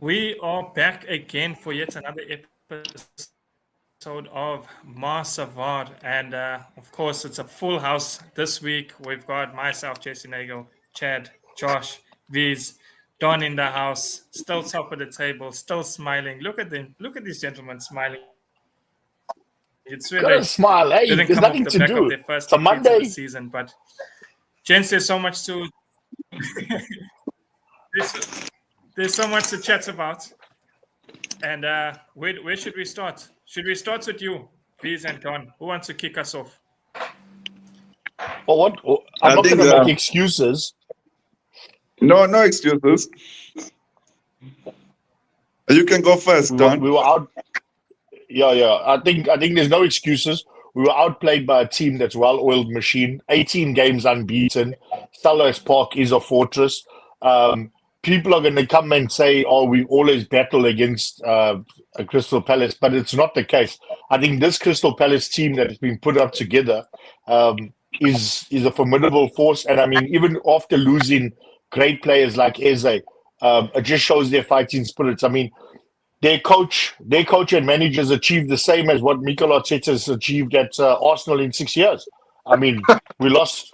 We are back again for yet another episode of Ma Se VAR. And of course, it's a full house this week. We've got myself, Jesse Nago, Chad, Josh, Viz, Don in the house, still top of the table, still smiling. Look at them. Look at these gentlemen smiling. It's where they Gotta didn't come smile. off the Hey, back there's of their nothing to first do. defeat It's a of the Monday. season. But, gents, there's so much to. there's so much to chat about. And where should we start? Should we start with you, Viz and Don? Who wants to kick us off? Well, what? I'm I not think going to make excuses. no excuses. You can go first, Don. We were out. Yeah. I think there's no excuses. We were outplayed by a team that's well-oiled machine. 18 games unbeaten. Selhurst Park is a fortress. People are going to come and say, "Oh, we always battle against a Crystal Palace," but it's not the case. I think this Crystal Palace team that has been put up together is a formidable force. And I mean, even after losing great players like Eze, it just shows their fighting spirits. I mean, their coach and managers achieved the same as what Mikel Arteta has achieved at Arsenal in 6 years. I mean, we lost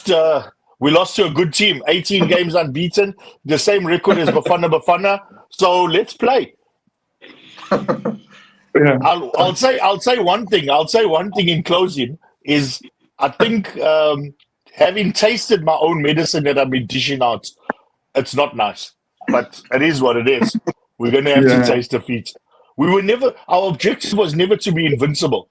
to a good team. 18 games unbeaten, the same record as Bafana. So let's play. Yeah. I'll say one thing. In closing is I think having tasted my own medicine that I've been dishing out, it's not nice, but it is what it is. We're going to have to taste defeat. Our objective was never to be invincible.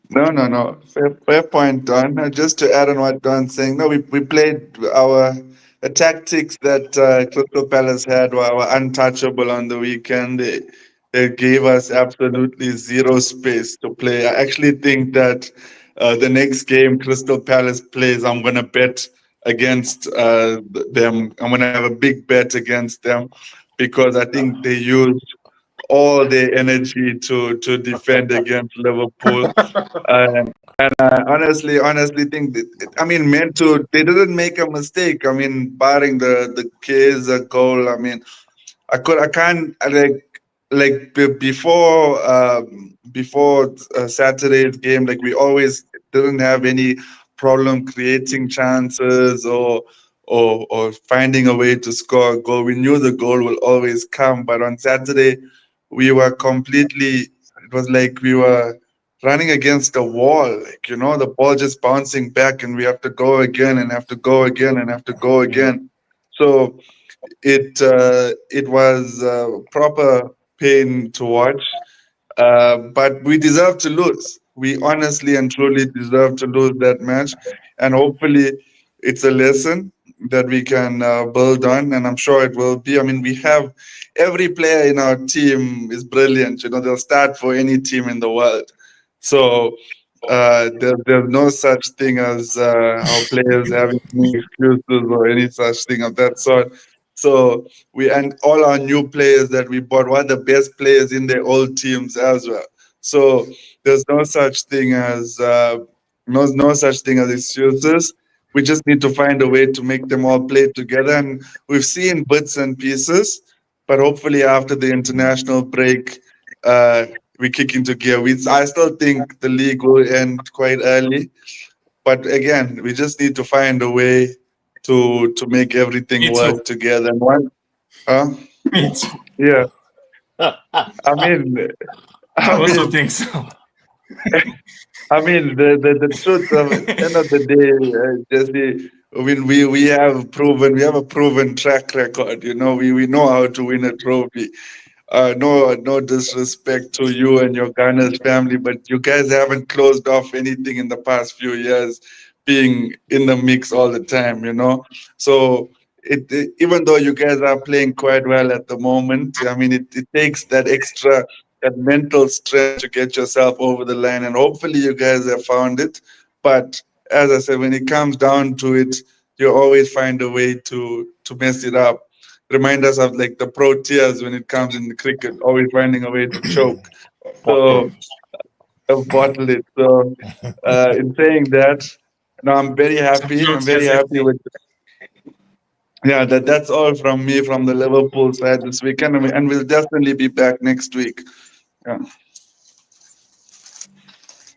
No. Fair point, Don. Just to add on what Don's saying, no, we played the tactics that Crystal Palace had were untouchable on the weekend. They gave us absolutely zero space to play. I actually think that the next game Crystal Palace plays, I'm going to bet against them. I'm going to have a big bet against them because I think they used all their energy to defend against Liverpool. And I honestly think that, I mean, they didn't make a mistake. I mean, barring the Chiesa goal, I mean, I can't before Saturday's game, like we always didn't have any problem creating chances or finding a way to score a goal. We knew the goal will always come, but on Saturday we were completely. It was like we were running against a wall. Like the ball just bouncing back, and we have to go again and have to go again and have to go again. So it was proper pain to watch, but we deserve to lose. We honestly and truly deserve to lose that match, and hopefully, it's a lesson that we can build on, and I'm sure it will be. I mean, we have every player in our team is brilliant. They'll start for any team in the world. So there's no such thing as our players having any excuses or any such thing of that sort. So and all our new players that we bought were the best players in their old teams as well. So there's no such thing as no such thing as excuses. We just need to find a way to make them all play together. And we've seen bits and pieces, but hopefully after the international break, we kick into gear. I still think the league will end quite early, but again, we just need to find a way to make everything work together. And yeah. I mean, I also think so. I mean, the truth of end of the day, Jesse. I mean, we have a proven track record. We know how to win a trophy. No disrespect to you and your Gunners family, but you guys haven't closed off anything in the past few years, being in the mix all the time. So even though you guys are playing quite well at the moment, I mean, it takes that mental strength to get yourself over the line, and hopefully you guys have found it. But as I said, when it comes down to it, you always find a way to mess it up. Remind us of like the Proteas when it comes in the cricket, always finding a way to choke. So bottle it. So in saying that, no, I'm very happy. I'm very happy with. Yeah, that's all from me from the Liverpool side this weekend, and we'll definitely be back next week. Yeah.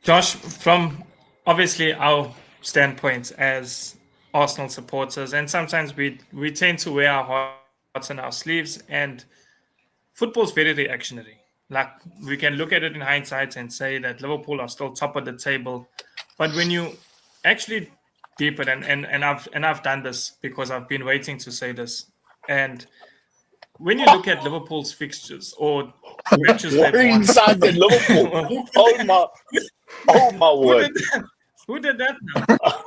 Josh, from obviously our standpoints as Arsenal supporters, and sometimes we tend to wear our hearts on our sleeves, and football's very reactionary. Like, we can look at it in hindsight and say that Liverpool are still top of the table, but when you actually deep it, and I've done this because I've been waiting to say this, and when you look at Liverpool's fixtures or matches they've Worrying won, signs in Liverpool. Oh my who word. did that? Who did that now?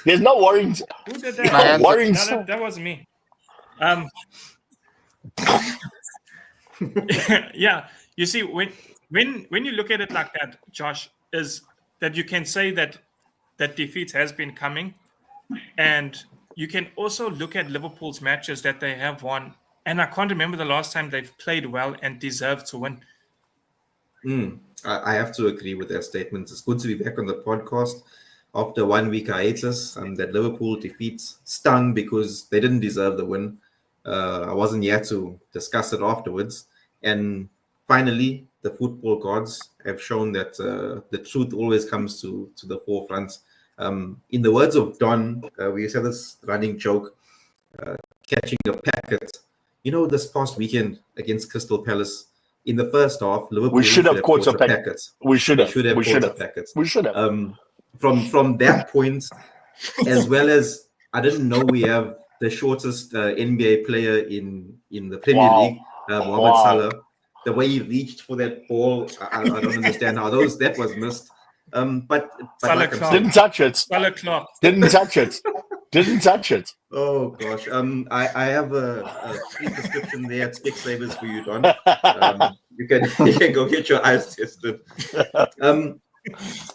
There's no worrying. Who did No that? worrying. No, that was me. Um, yeah. You see, when you look at it like that, Josh, is that you can say that defeat has been coming, and you can also look at Liverpool's matches that they have won, and I can't remember the last time they've played well and deserved to win. I have to agree with that statement. It's good to be back on the podcast after 1 week hiatus. That Liverpool defeats stung because they didn't deserve the win. I wasn't here to discuss it afterwards. And finally, the football gods have shown that the truth always comes to the forefront. In the words of Don, we used to have this running joke, catching a packet. This past weekend against Crystal Palace, in the first half, Liverpool We should have caught a packet. We should have. Should have We caught should a have. packet. We should have. From that point, as well as I didn't know we have the shortest NBA player in the Premier Wow. League, Mohamed Wow. Salah. The way he reached for that ball, I don't understand how that was missed. But Salah like I'm Clark. saying, Didn't touch it. Salah Clark. Didn't touch it. Didn't touch it. oh gosh, I have a free prescription there at Specsavers for you, Don. You can go get your eyes tested.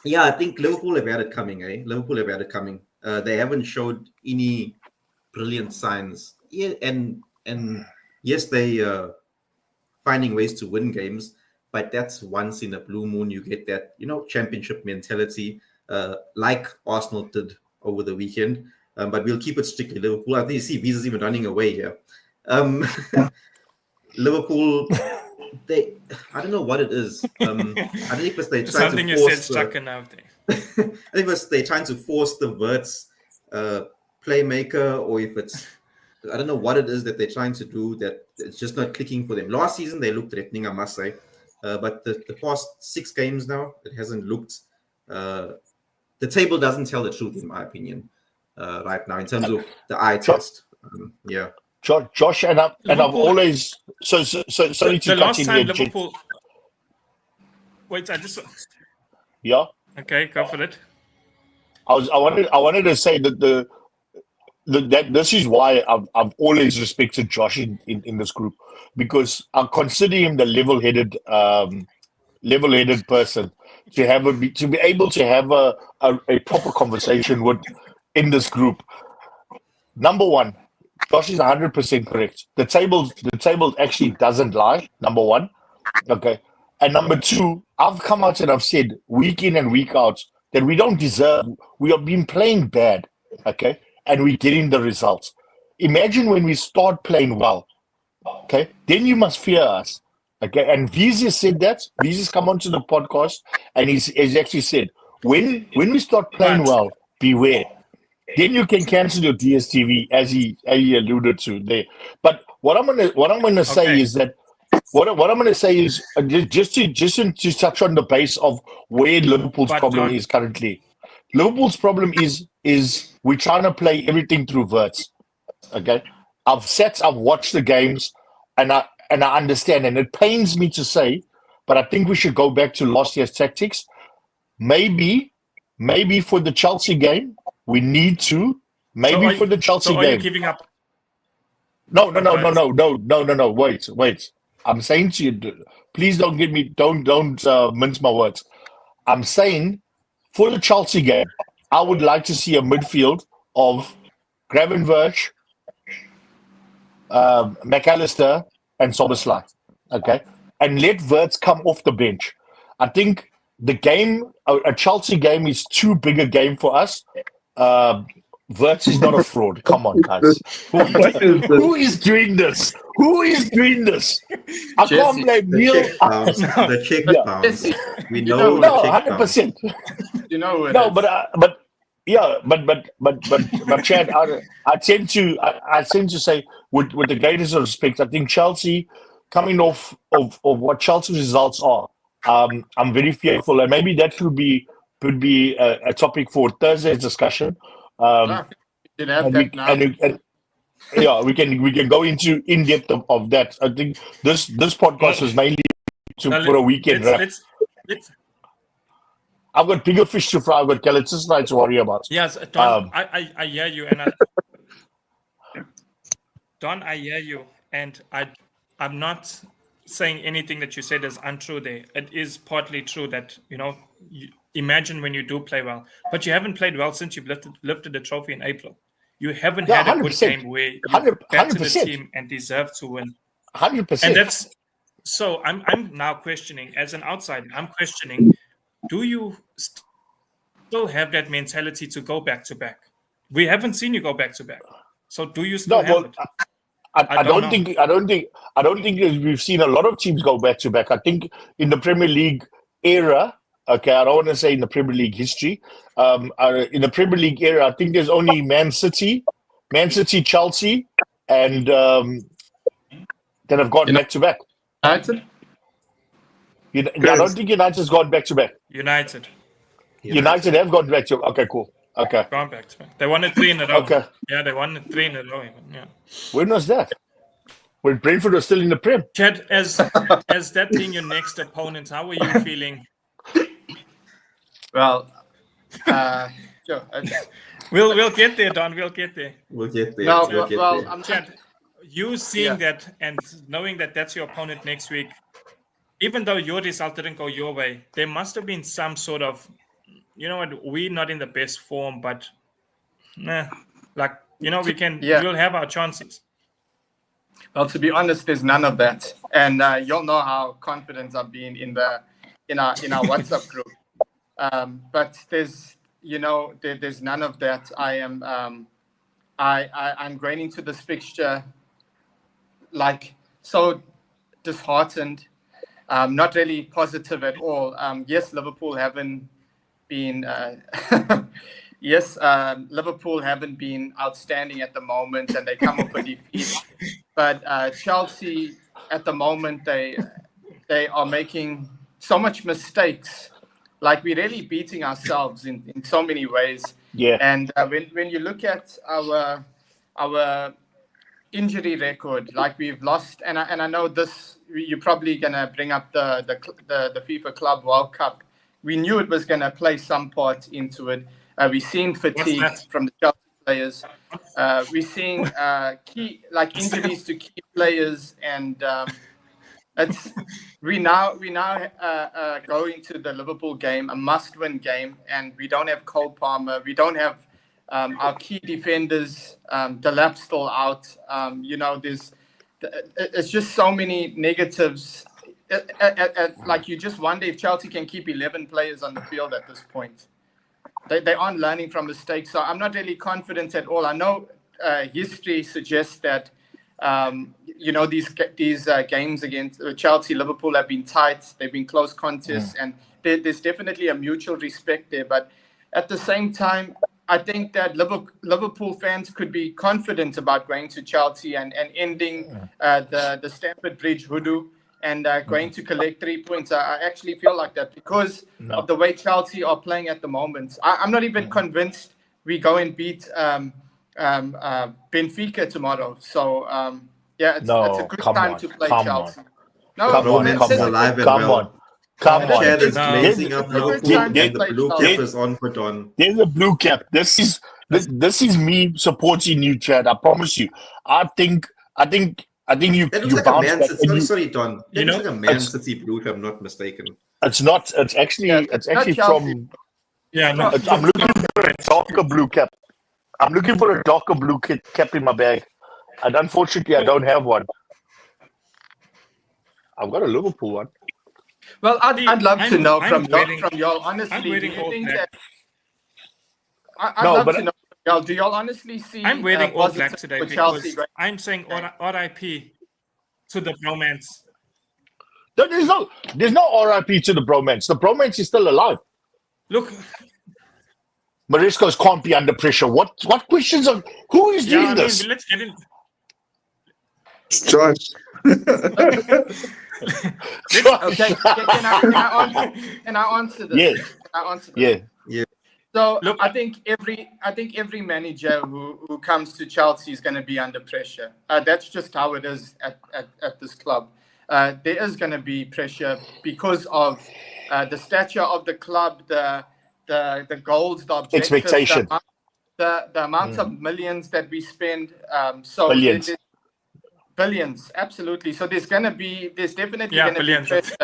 Yeah, I think Liverpool have had it coming, Liverpool have had it coming. They haven't showed any brilliant signs. Yeah, and yes, they finding ways to win games, but that's once in a blue moon. You get that, championship mentality, like Arsenal did over the weekend. But we'll keep it strictly Liverpool. I think you see Visa's even running away here. Liverpool, I don't know what it is. I don't know if it's they trying Something to you force said stuck in out there. I think it's they're trying to force the Wirtz playmaker, or if it's I don't know what it is that they're trying to do that it's just not clicking for them. Last season they looked threatening, I must say, but the past 6 games now it hasn't looked. The table doesn't tell the truth, in my opinion, right now in terms of the eye test. Yeah. Josh, and I've Liverpool- always sorry to The cut last in time here, Jake. Liverpool. Wait, I just. Yeah, Okay, go for it. I wanted to say that that this is why I've always respected Josh in this group, because I consider him the level-headed person to be able to have a proper conversation with in this group. Number one, Josh is 100% correct. The table actually doesn't lie. Number one, okay, and number two, I've come out and I've said week in and week out that we don't deserve. We have been playing bad, okay, and we're getting the results. Imagine when we start playing well, okay, then you must fear us, okay. And Vizia said that. Vizia's come onto the podcast and he's actually said when we start playing But- well, beware. Then you can cancel your DSTV, as he alluded to there. But what I'm gonna say Okay. is that what I'm gonna say is just to touch on the base of where Liverpool's But problem John- is currently. Liverpool's problem is we're trying to play everything through Wirtz. Okay, I've watched the games, and I understand, and it pains me to say, but I think we should go back to last year's tactics. Maybe for the Chelsea game, we need to. Maybe for the Chelsea So are you game. giving up? No. Wait. I'm saying to you, please don't mince my words. I'm saying for the Chelsea game, I would like to see a midfield of Gravenberch, McAllister, and Soboslai. Okay, and let Wirtz come off the bench. I think the game, a Chelsea game, is too big a game for us. Wirtz is not a fraud. Come on, guys. Who is doing this? Who is doing this? I can't blame The Neil. check bounce. The check Yeah. bounce. We You know know, the No, check bounce. 100%. You know what? No, but Chad, I tend to say with the greatest of respect, I think Chelsea coming off of what Chelsea's results are, I'm very fearful, and maybe that would be a topic for Thursday's discussion. You should have And that now. yeah, we can go into in depth of that. I think this podcast was mainly for a weekend wrap. Let's I've got bigger fish to fry. I've got Galatasaray to worry about. Yes, Don, I hear you, and Don, I hear you, and I'm not saying anything that you said is untrue there. It is partly true that, you imagine when you do play well, but you haven't played well since you've lifted the trophy in April. You haven't had a good 100%. game where you battered the team and deserve to win. 100%. And that's so. I'm now questioning, as an outsider, I'm questioning. Do you still have that mentality to go back to back? We haven't seen you go back to back. So do you still have it? I don't think that we've seen a lot of teams go back to back. I think in the Premier League era, okay, I don't want to say in the Premier League history. In the Premier League era, I think there's only Man City, Chelsea, and that have gone back to back. United? I don't think United's gone back to back. United United have gone back to. Okay, cool. Okay. gone back to back. They won it 3 in a row. Okay. Yeah, they won it 3 in a row. Even. Yeah. When was that? When Brentford was still in the Prem. Chad, as that being your next opponent, how are you feeling? Well, sure. We'll get there, Don. We'll get there. We'll get there. No, We'll get well, there. I'm Chad, you seeing that and knowing that that's your opponent next week, even though your result didn't go your way, there must have been some sort of, we're not in the best form, but we can, we'll have our chances. Well, to be honest, there's none of that, and you'll know how confident I've been in our WhatsApp group. But there's none of that. I'm going into this fixture so disheartened, not really positive at all. Yes, Liverpool haven't been Liverpool haven't been outstanding at the moment, and they come up with defeat. But Chelsea, at the moment, they are making so much mistakes. Like, we're really beating ourselves in so many ways. Yeah. And when you look at our injury record, like we've lost, and I know this, you're probably gonna bring up the FIFA Club World Cup. We knew it was gonna play some part into it. We're seeing fatigue from the Chelsea players. We're seeing key injuries to key players, and we now going to the Liverpool game, a must-win game, and we don't have Cole Palmer. We don't have our key defenders. Delap's still out. It's just so many negatives. You just wonder if Chelsea can keep 11 players on the field at this point. They aren't learning from mistakes, so I'm not really confident at all. I know history suggests that these games against Chelsea, Liverpool have been tight. They've been close contests, and there's definitely a mutual respect there. But at the same time, I think that Liverpool fans could be confident about going to Chelsea and ending the Stamford Bridge hoodoo and going to collect 3 points. I actually feel like that because of the way Chelsea are playing at the moment. I'm not even convinced we go and beat Benfica tomorrow. So, it's a good time to play Chelsea. Come on. Chad is blazing up Liverpool, and the blue cap is on for Don. There's a blue cap. This is me supporting you, Chad. I promise you. I think you That looks like a Man City. Sorry, Don. That looks like a Man it's- City blue, if I'm not mistaken. It's not. It's actually Chelsea. from. Yeah, no. I'm looking for a darker blue cap. I'm looking for a darker blue cap in my bag, and unfortunately, I don't have one. I've got a Liverpool one. Well, I'd love to know from y'all. Honestly, I'm do waiting you for think that. that? I'd love to know Do y'all honestly see? I'm wearing all black positive today for because Chelsea going I'm saying RIP to the bromance. There's no RIP to the bromance. The bromance is still alive. Look, Maresca's can't be under pressure. What questions are? Who is doing this? let's get in. It's Josh. Okay, can I answer this? Yes. Can I answer this? Yeah. So Look, I think every manager who comes to Chelsea is going to be under pressure. That's just how it is at this club. There is going to be pressure because of the stature of the club, the goals, the objectives, Expectation. the amount of millions that we spend. So Billions. there's billions, absolutely. So there's definitely Yeah, going to be billions. pressure.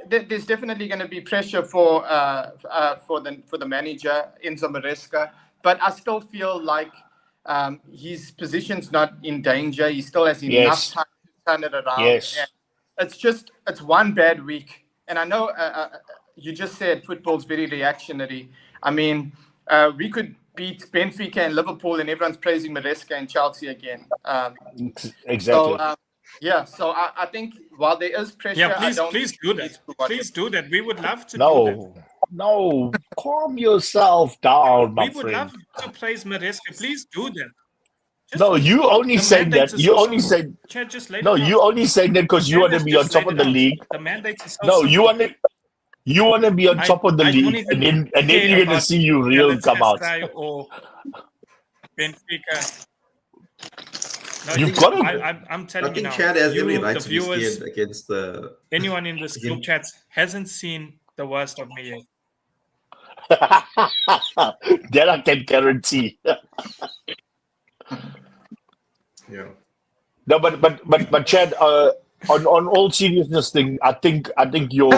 There's definitely going to be pressure for the manager Enzo Maresca, but I still feel like his position's not in danger. He still has enough time to turn it around. Yes. And it's one bad week, and I know you just said football's very reactionary. I mean, we could beat Benfica and Liverpool, and everyone's praising Maresca and Chelsea again. Exactly. So I think while there is pressure, Yeah, I don't please do that. Please do that. We would love to do that. No, calm yourself down, my We would friend. love to praise Maresca. Please do that. Just No, you only the said mandates that. are You so only said Chad, just laid no. it out. You only said that because you want to Chad be has on just top laid of it the out. league. The mandates are so No, simple. you want to be on top of the I don't league, even and then care you're gonna about see you real come out. Galatasaray or Benfica. No, You've got to. I'm I telling you think now. Chad has every You, right the to be viewers, scared against the. anyone in this group chat hasn't seen the worst of me yet. That I can guarantee. Yeah. No, but Chad, on all seriousness thing, I think you're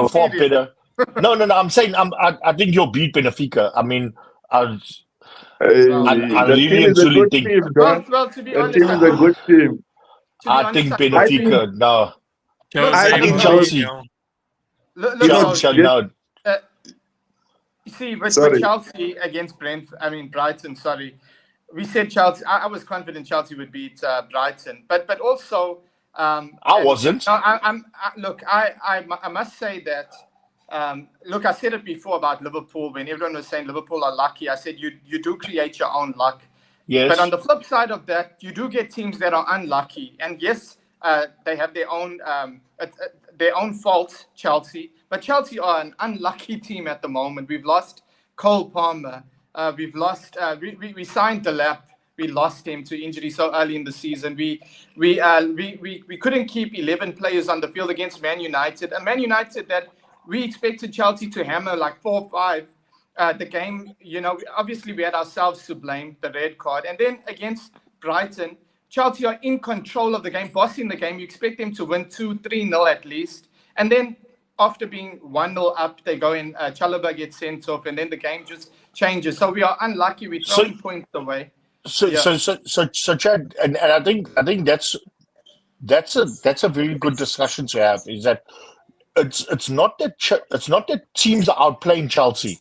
far serious. better. No. I'm saying I think you'll beat Benfica. I mean, I The really team and is a truly good think. team, John. Well, to be The honest, team is a good team. I think I think- Benfica. No, Jose I think think Chelsea. look, Chelsea. No, you see, with Sorry. Chelsea against Brighton, sorry. We said Chelsea. I was confident Chelsea would beat Brighton, but also I wasn't. Look, I must say that. Look, I said it before about Liverpool when everyone was saying Liverpool are lucky. I said you do create your own luck. Yes. But on the flip side of that, you do get teams that are unlucky, and yes, they have their own fault, Chelsea. But Chelsea are an unlucky team at the moment. We've lost Cole Palmer. We've lost. We signed Delap. We lost him to injury so early in the season. We couldn't keep 11 players on the field against Man United. And Man United that we expected Chelsea to hammer like 4-5. The game, obviously we had ourselves to blame, the red card. And then against Brighton, Chelsea are in control of the game, bossing the game. You expect them to win 2-3-0 at least. And then after being 1-0 up, they go in, Chalobah gets sent off, and then the game just changes. So we are unlucky. We're throwing points away. So Chad, and I think that's a very good discussion to have. Is that it's not that teams are outplaying Chelsea.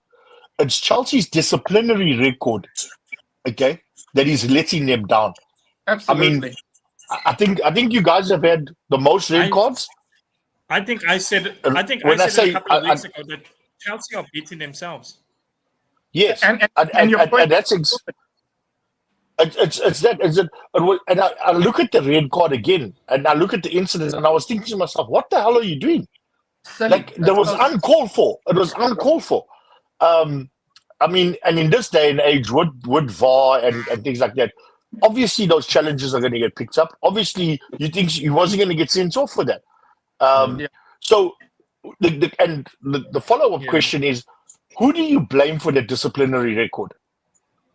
It's Chelsea's disciplinary record, okay, that is letting them down. Absolutely. I think you guys have had the most red cards. I think I said. When I I said say- a couple of weeks ago that Chelsea are beating themselves. Yes, And your and point- that's it's that. And I look at the red card again, and I look at the incident, and I was thinking to myself, what the hell are you doing? Silly. Like, that was uncalled for. It was uncalled for. I mean, and in this day and age, with VAR and things like that, obviously those challenges are going to get picked up. Obviously, you think he wasn't going to get sent off for that. So, the follow-up question is, who do you blame for the disciplinary record?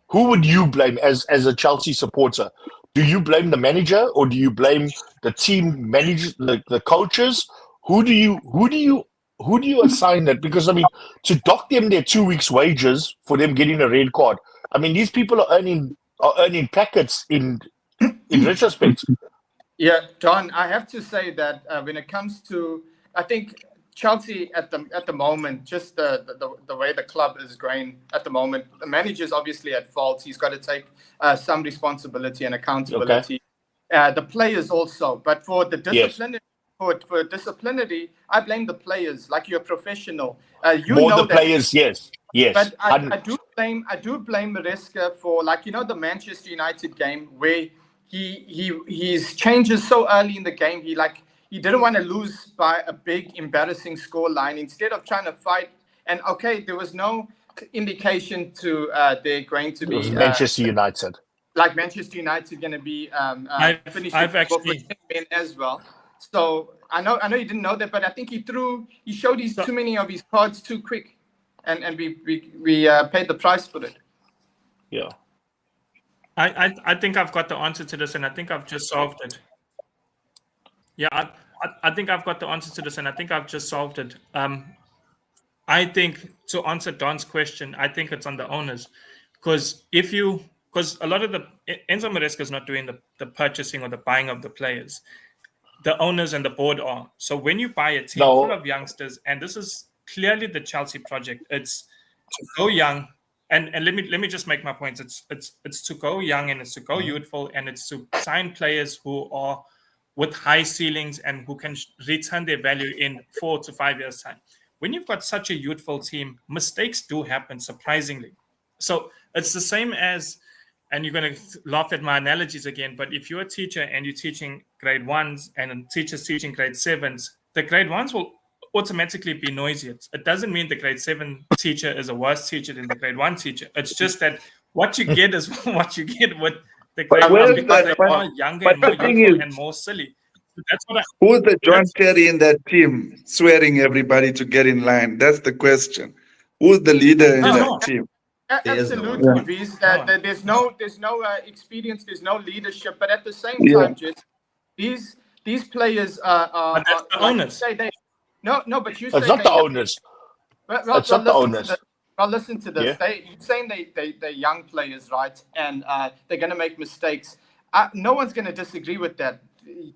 Who would you blame as a Chelsea supporter? Do you blame the manager, or do you blame the team manager, the coaches? Who do you assign that? Because I mean, to dock them their 2 weeks' wages for them getting a red card. I mean, these people are earning packets in retrospect. Yeah, Don, I have to say that when it comes to, I think Chelsea at the moment, just the way the club is going at the moment, the manager's obviously at fault. He's got to take some responsibility and accountability. The players also, but for the disciplinary, for disciplinary, I blame the players. Like, you're a professional, More the players, yes. But I do blame Maresca for, like, the Manchester United game where he's changes so early in the game. He didn't want to lose by a big embarrassing score line instead of trying to fight. And there was no indication to they're going to be Manchester United. Like Manchester United going to be finishing I've actually as well. So I know you didn't know that, but I think he showed too many of his cards too quick, and we paid the price for it. Yeah. I think I've got the answer to this, and I think I've just solved it. Yeah, I think I've got the answer to this, and I think I've just solved it. I think, to answer Don's question, I think it's on the owners, because a lot of Enzo Maresca is not doing the purchasing or the buying of the players. The owners and the board are. So when you buy a team full of youngsters, and this is clearly the Chelsea project, it's to go young. And let me just make my points. It's to go young, and it's to go youthful, and it's to sign players who are with high ceilings and who can return their value in 4 to 5 years' time. When you've got such a youthful team, mistakes do happen, surprisingly. So it's the same as, and you're going to laugh at my analogies again, but if you're a teacher and you're teaching grade 1s and a teacher's teaching grade 7s, the grade 1s will automatically be noisier. It doesn't mean the grade 7 teacher is a worse teacher than the grade 1 teacher. It's just that what you get is what you get with the grade 1s, because they are younger and more youthful and more silly. So that's what who's the John Terry in that team swearing everybody to get in line? That's the question. Who's the leader in that team? Absolutely, Viz. There's no experience, there's no leadership, but at the same time, just these players are. But that's the owners. No, but you say it's not the owners. It's not the owners. Well, listen to this. Yeah. You're saying they're young players, right? And they're going to make mistakes. No one's going to disagree with that.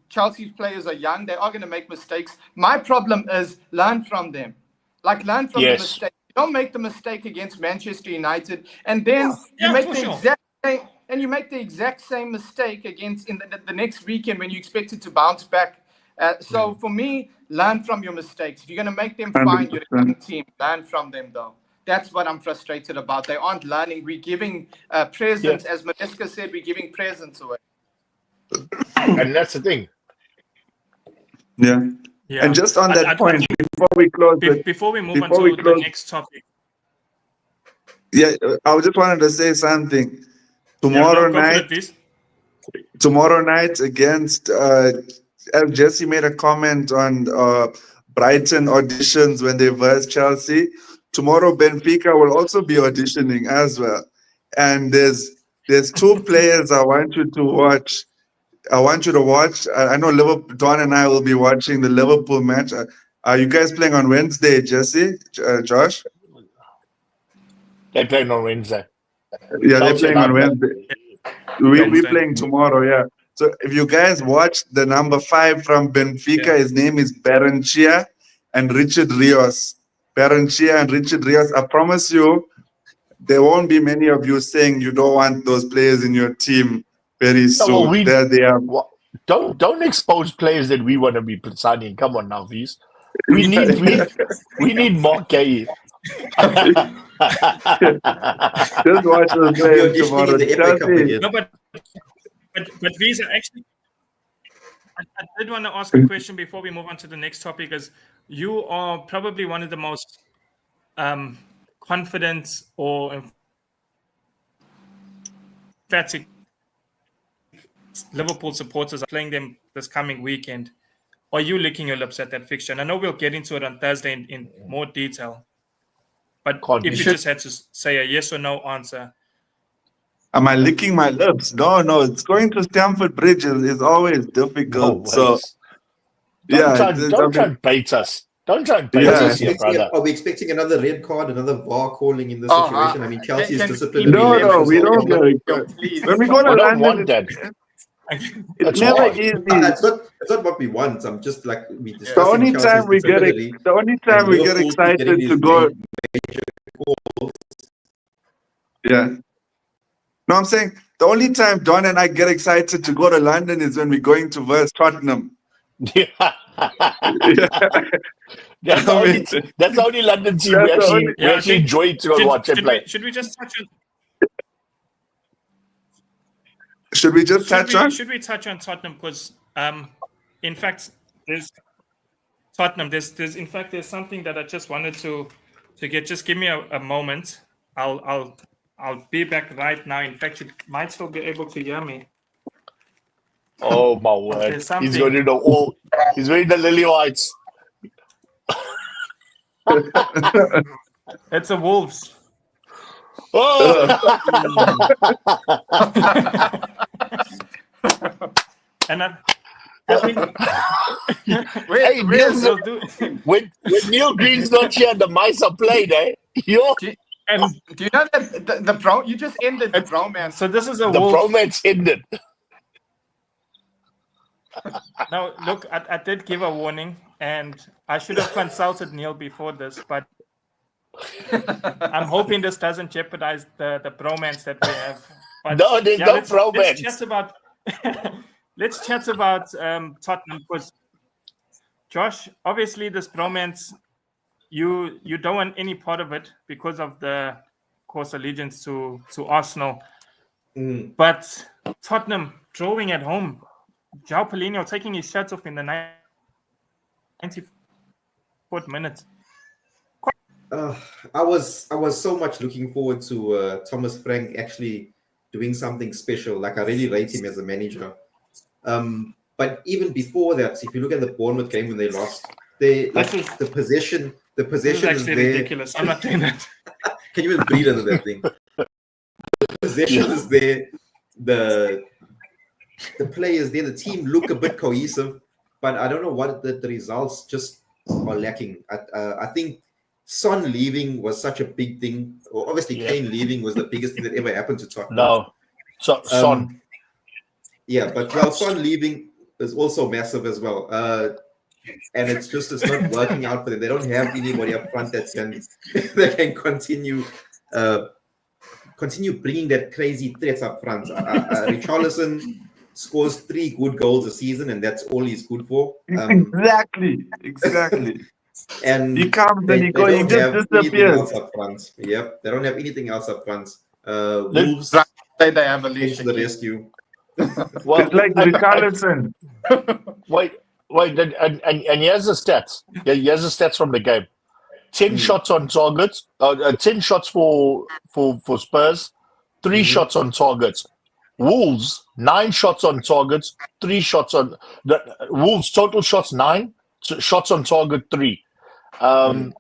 Chelsea's players are young. They are going to make mistakes. My problem is learn from them. Learn from the mistake. Don't make the mistake against Manchester United, and then you make the exact same mistake against in the next weekend when you expect it to bounce back. So for me, learn from your mistakes. If you're going to make them fine, you're a young team. Learn from them, though. That's what I'm frustrated about. They aren't learning. We're giving presents, as Maresca said. We're giving presents away, and that's the thing. Yeah. And just on that point, before we close, before we move on to the next topic. Yeah, I just wanted to say something. Tomorrow night against, as Jesse made a comment on Brighton auditions when they verse Chelsea. Tomorrow Benfica will also be auditioning as well. And there's 2 players I want you to watch. I want you to watch. I know Don and I will be watching the Liverpool match. Are you guys playing on Wednesday, Jesse? Josh? They're playing on Wednesday. Yeah, they're playing on Wednesday. We're playing tomorrow, yeah. So if you guys watch the number 5 from Benfica, his name is Berenchia and Richard Rios. Berenchia and Richard Rios. I promise you, there won't be many of you saying you don't want those players in your team very soon. There they are. Don't expose players that we want to be signing. Come on now, Viz. We need more K. Just watch those players tomorrow. No, but Visa, actually, I did want to ask a question before we move on to the next topic, because you are probably one of the most confident or emphatic Liverpool supporters are playing them this coming weekend. Are you licking your lips at that fixture? And I know we'll get into it on Thursday in more detail. But if you just had to say a yes or no answer. Am I licking my lips? No. It's going to Stamford Bridge is always difficult. Don't try and bait us. Don't try and bait us here, brother. Are we expecting another red card, another VAR calling in this situation? I mean, Chelsea is disciplined. No, we don't. When we go to London, It's That's never hard. easy. It's not what we want. I'm just like we The discussing only Chelsea's time we get disability the only and time we get Liverpool excited getting to these go. major goals. Yeah. No, I'm saying the only time Don and I get excited to go to London is when we're going to verse Tottenham. Yeah. Yeah. That's I mean, the only London team that's the only. we I actually think enjoy to go and watch and play. should we just touch on Should we just touch on? should we touch on Tottenham? Because in fact there's Tottenham. There's in fact there's something that I just wanted to get. Just give me a moment. I'll be back right now. In fact, you might still be able to hear me. Oh my word! There's He's something. going to know all. He's wearing the lily whites. It's a Wolves. Oh! And I think Hey, Neil's, we'll do. when Neil Green's not here, the mice are played, eh? Yo, And Do you know that the bro? You just ended the bromance. so this is a the Wolves. bromance ended. Now, look, I did give a warning, and I should have consulted Neil before this, but I'm hoping this doesn't jeopardize the bromance that we have. But No, there's no let's bromance. chat about let's chat about Tottenham, because Josh, obviously this bromance, you don't want any part of it because of the, of course, allegiance to Arsenal. But Tottenham drawing at home. João Paulinho taking his shirt off in the 94th minute. I was so much looking forward to Thomas Frank actually doing something special. Like I really rate him as a manager. But even before that, if you look at the Bournemouth game when they lost, the possession This is is actually there. ridiculous. I'm not doing that. Can you even breathe under that thing? The possession is there. The players there, the team look a bit cohesive, but I don't know what the results just are lacking. I think Son leaving was such a big thing. Or obviously, Kane leaving was the biggest thing that ever happened to Tottenham. No, so Son. Yeah, but Son leaving is also massive as well. And it's not working out for them. They don't have anybody up front that can continue bringing that crazy threats up front. Richarlison scores 3 good goals a season, and that's all he's good for. Exactly. And He comes and he goes, he just disappears. Up front. Yep, they don't have anything else up front. Wolves Say they have a came leash. to the rescue. Well, It's like Richarlison. wait, and here's the stats. Yeah, here's the stats from the game. 10 shots on target. 10 shots for Spurs. 3 shots on targets. Wolves 9 shots on targets. 3 shots on the Wolves total shots 9. Shots on target 3. 51%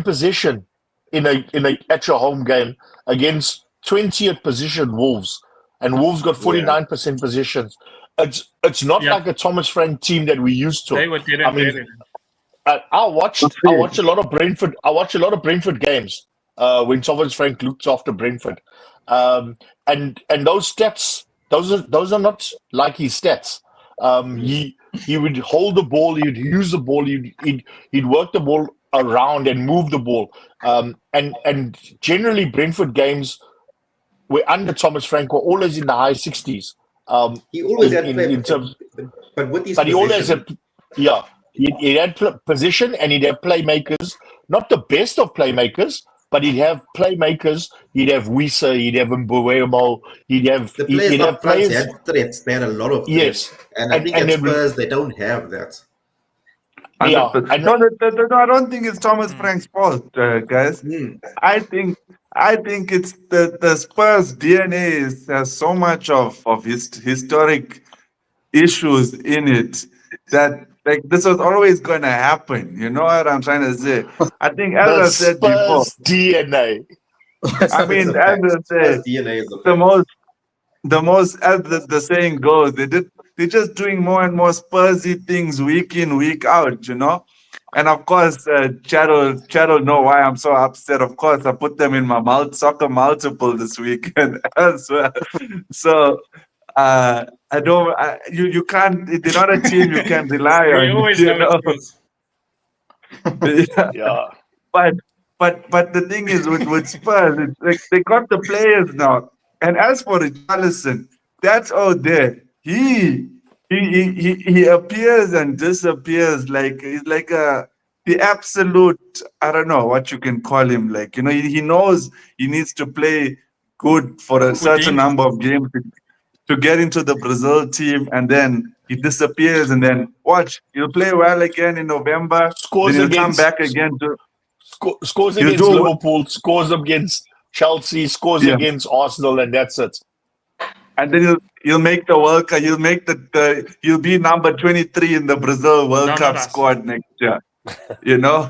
possession in a at your home game against 20th position Wolves, and Wolves got 49% possessions. It's not like a Thomas Frank team that we used to. They were dead. I watched a lot of Brentford. I watched a lot of Brentford games when Thomas Frank looked after Brentford, and those stats, those are not like his stats. He would hold the ball, he'd use the ball, he'd work the ball around and move the ball. And generally Brentford games were under Thomas Frank were always in the high 60s. He always had in terms, but with his but he always possession, had he had position, and he'd have playmakers, not the best of playmakers, but he'd have playmakers. He'd have Wisa, he'd have Mbuemo, he'd have the players up front had threats. They had a lot of threats. Yes, And I think at Spurs they don't have that. Yeah, No, I don't think it's Thomas Frank's fault, guys. I think it's the Spurs DNA has so much of historic issues in it that like this was always going to happen. You know what I'm trying to say? I think, as I said before, DNA. I mean, as I said, DNA is the most, as the saying goes, they're just doing more and more Spursy things week in, week out, you know. And of course, Chad will know why I'm so upset. Of course, I put them in my soccer multiple this weekend as well. So I don't. You can't. They're not a team you can rely We on. always You know know. it's Yeah. Yeah. But the thing is with Spurs, it's like they got the players now. And as for Richarlison, that's out there. He appears and disappears like he's like the absolute, I don't know what you can call him. Like, he knows he needs to play good for a certain Houdini. number of games to get into the Brazil team, and then he disappears, and then watch, he'll play well again in November, Scores then he'll come against back again to scores he'll against do Liverpool, scores against Chelsea, scores yeah. against Arsenal, and that's it. And then he'll make the World Cup. He'll make he'll be number 23 in the Brazil World No, Cup not us. squad next year. Yeah,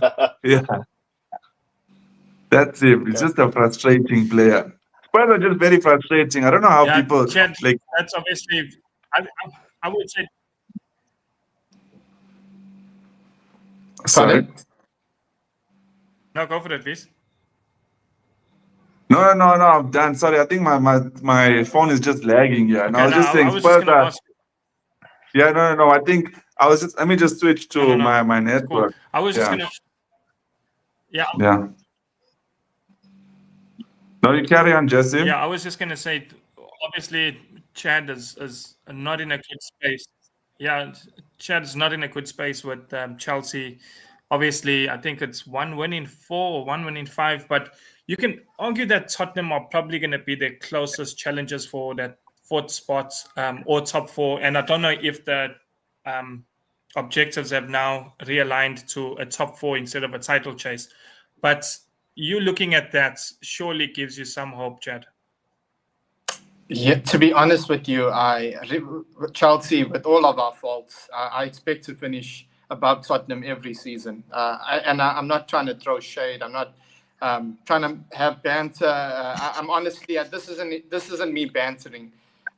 that's him. He's just a frustrating player. Spurs are just very frustrating. I don't know how Yeah, people Chad, like. that's obviously. I would say. Sorry. No, go for it, please. No, I'm done. Sorry, I think my phone is just lagging here. And I Okay, was no, just saying, I was just Spurs going to are. ask. Yeah, no. I think I was just. Let me just switch to No. my It's cool. network. I was just Yeah. going to. Yeah. Yeah. No, you carry on, Jesse. Yeah, I was just going to say, obviously, Chad is not in a good space. Yeah, Chad's not in a good space with Chelsea. Obviously, I think it's 1 win in 4 or 1 win in 5, but you can argue that Tottenham are probably going to be the closest challengers for that 4th spot or top 4. And I don't know if the objectives have now realigned to a top 4 instead of a title chase. But you looking at that surely gives you some hope, Chad. Yeah, to be honest with you, Chelsea, with all of our faults, I expect to finish above Tottenham every season. I'm not trying to throw shade. I'm not trying to have banter. I'm honestly, this isn't me bantering.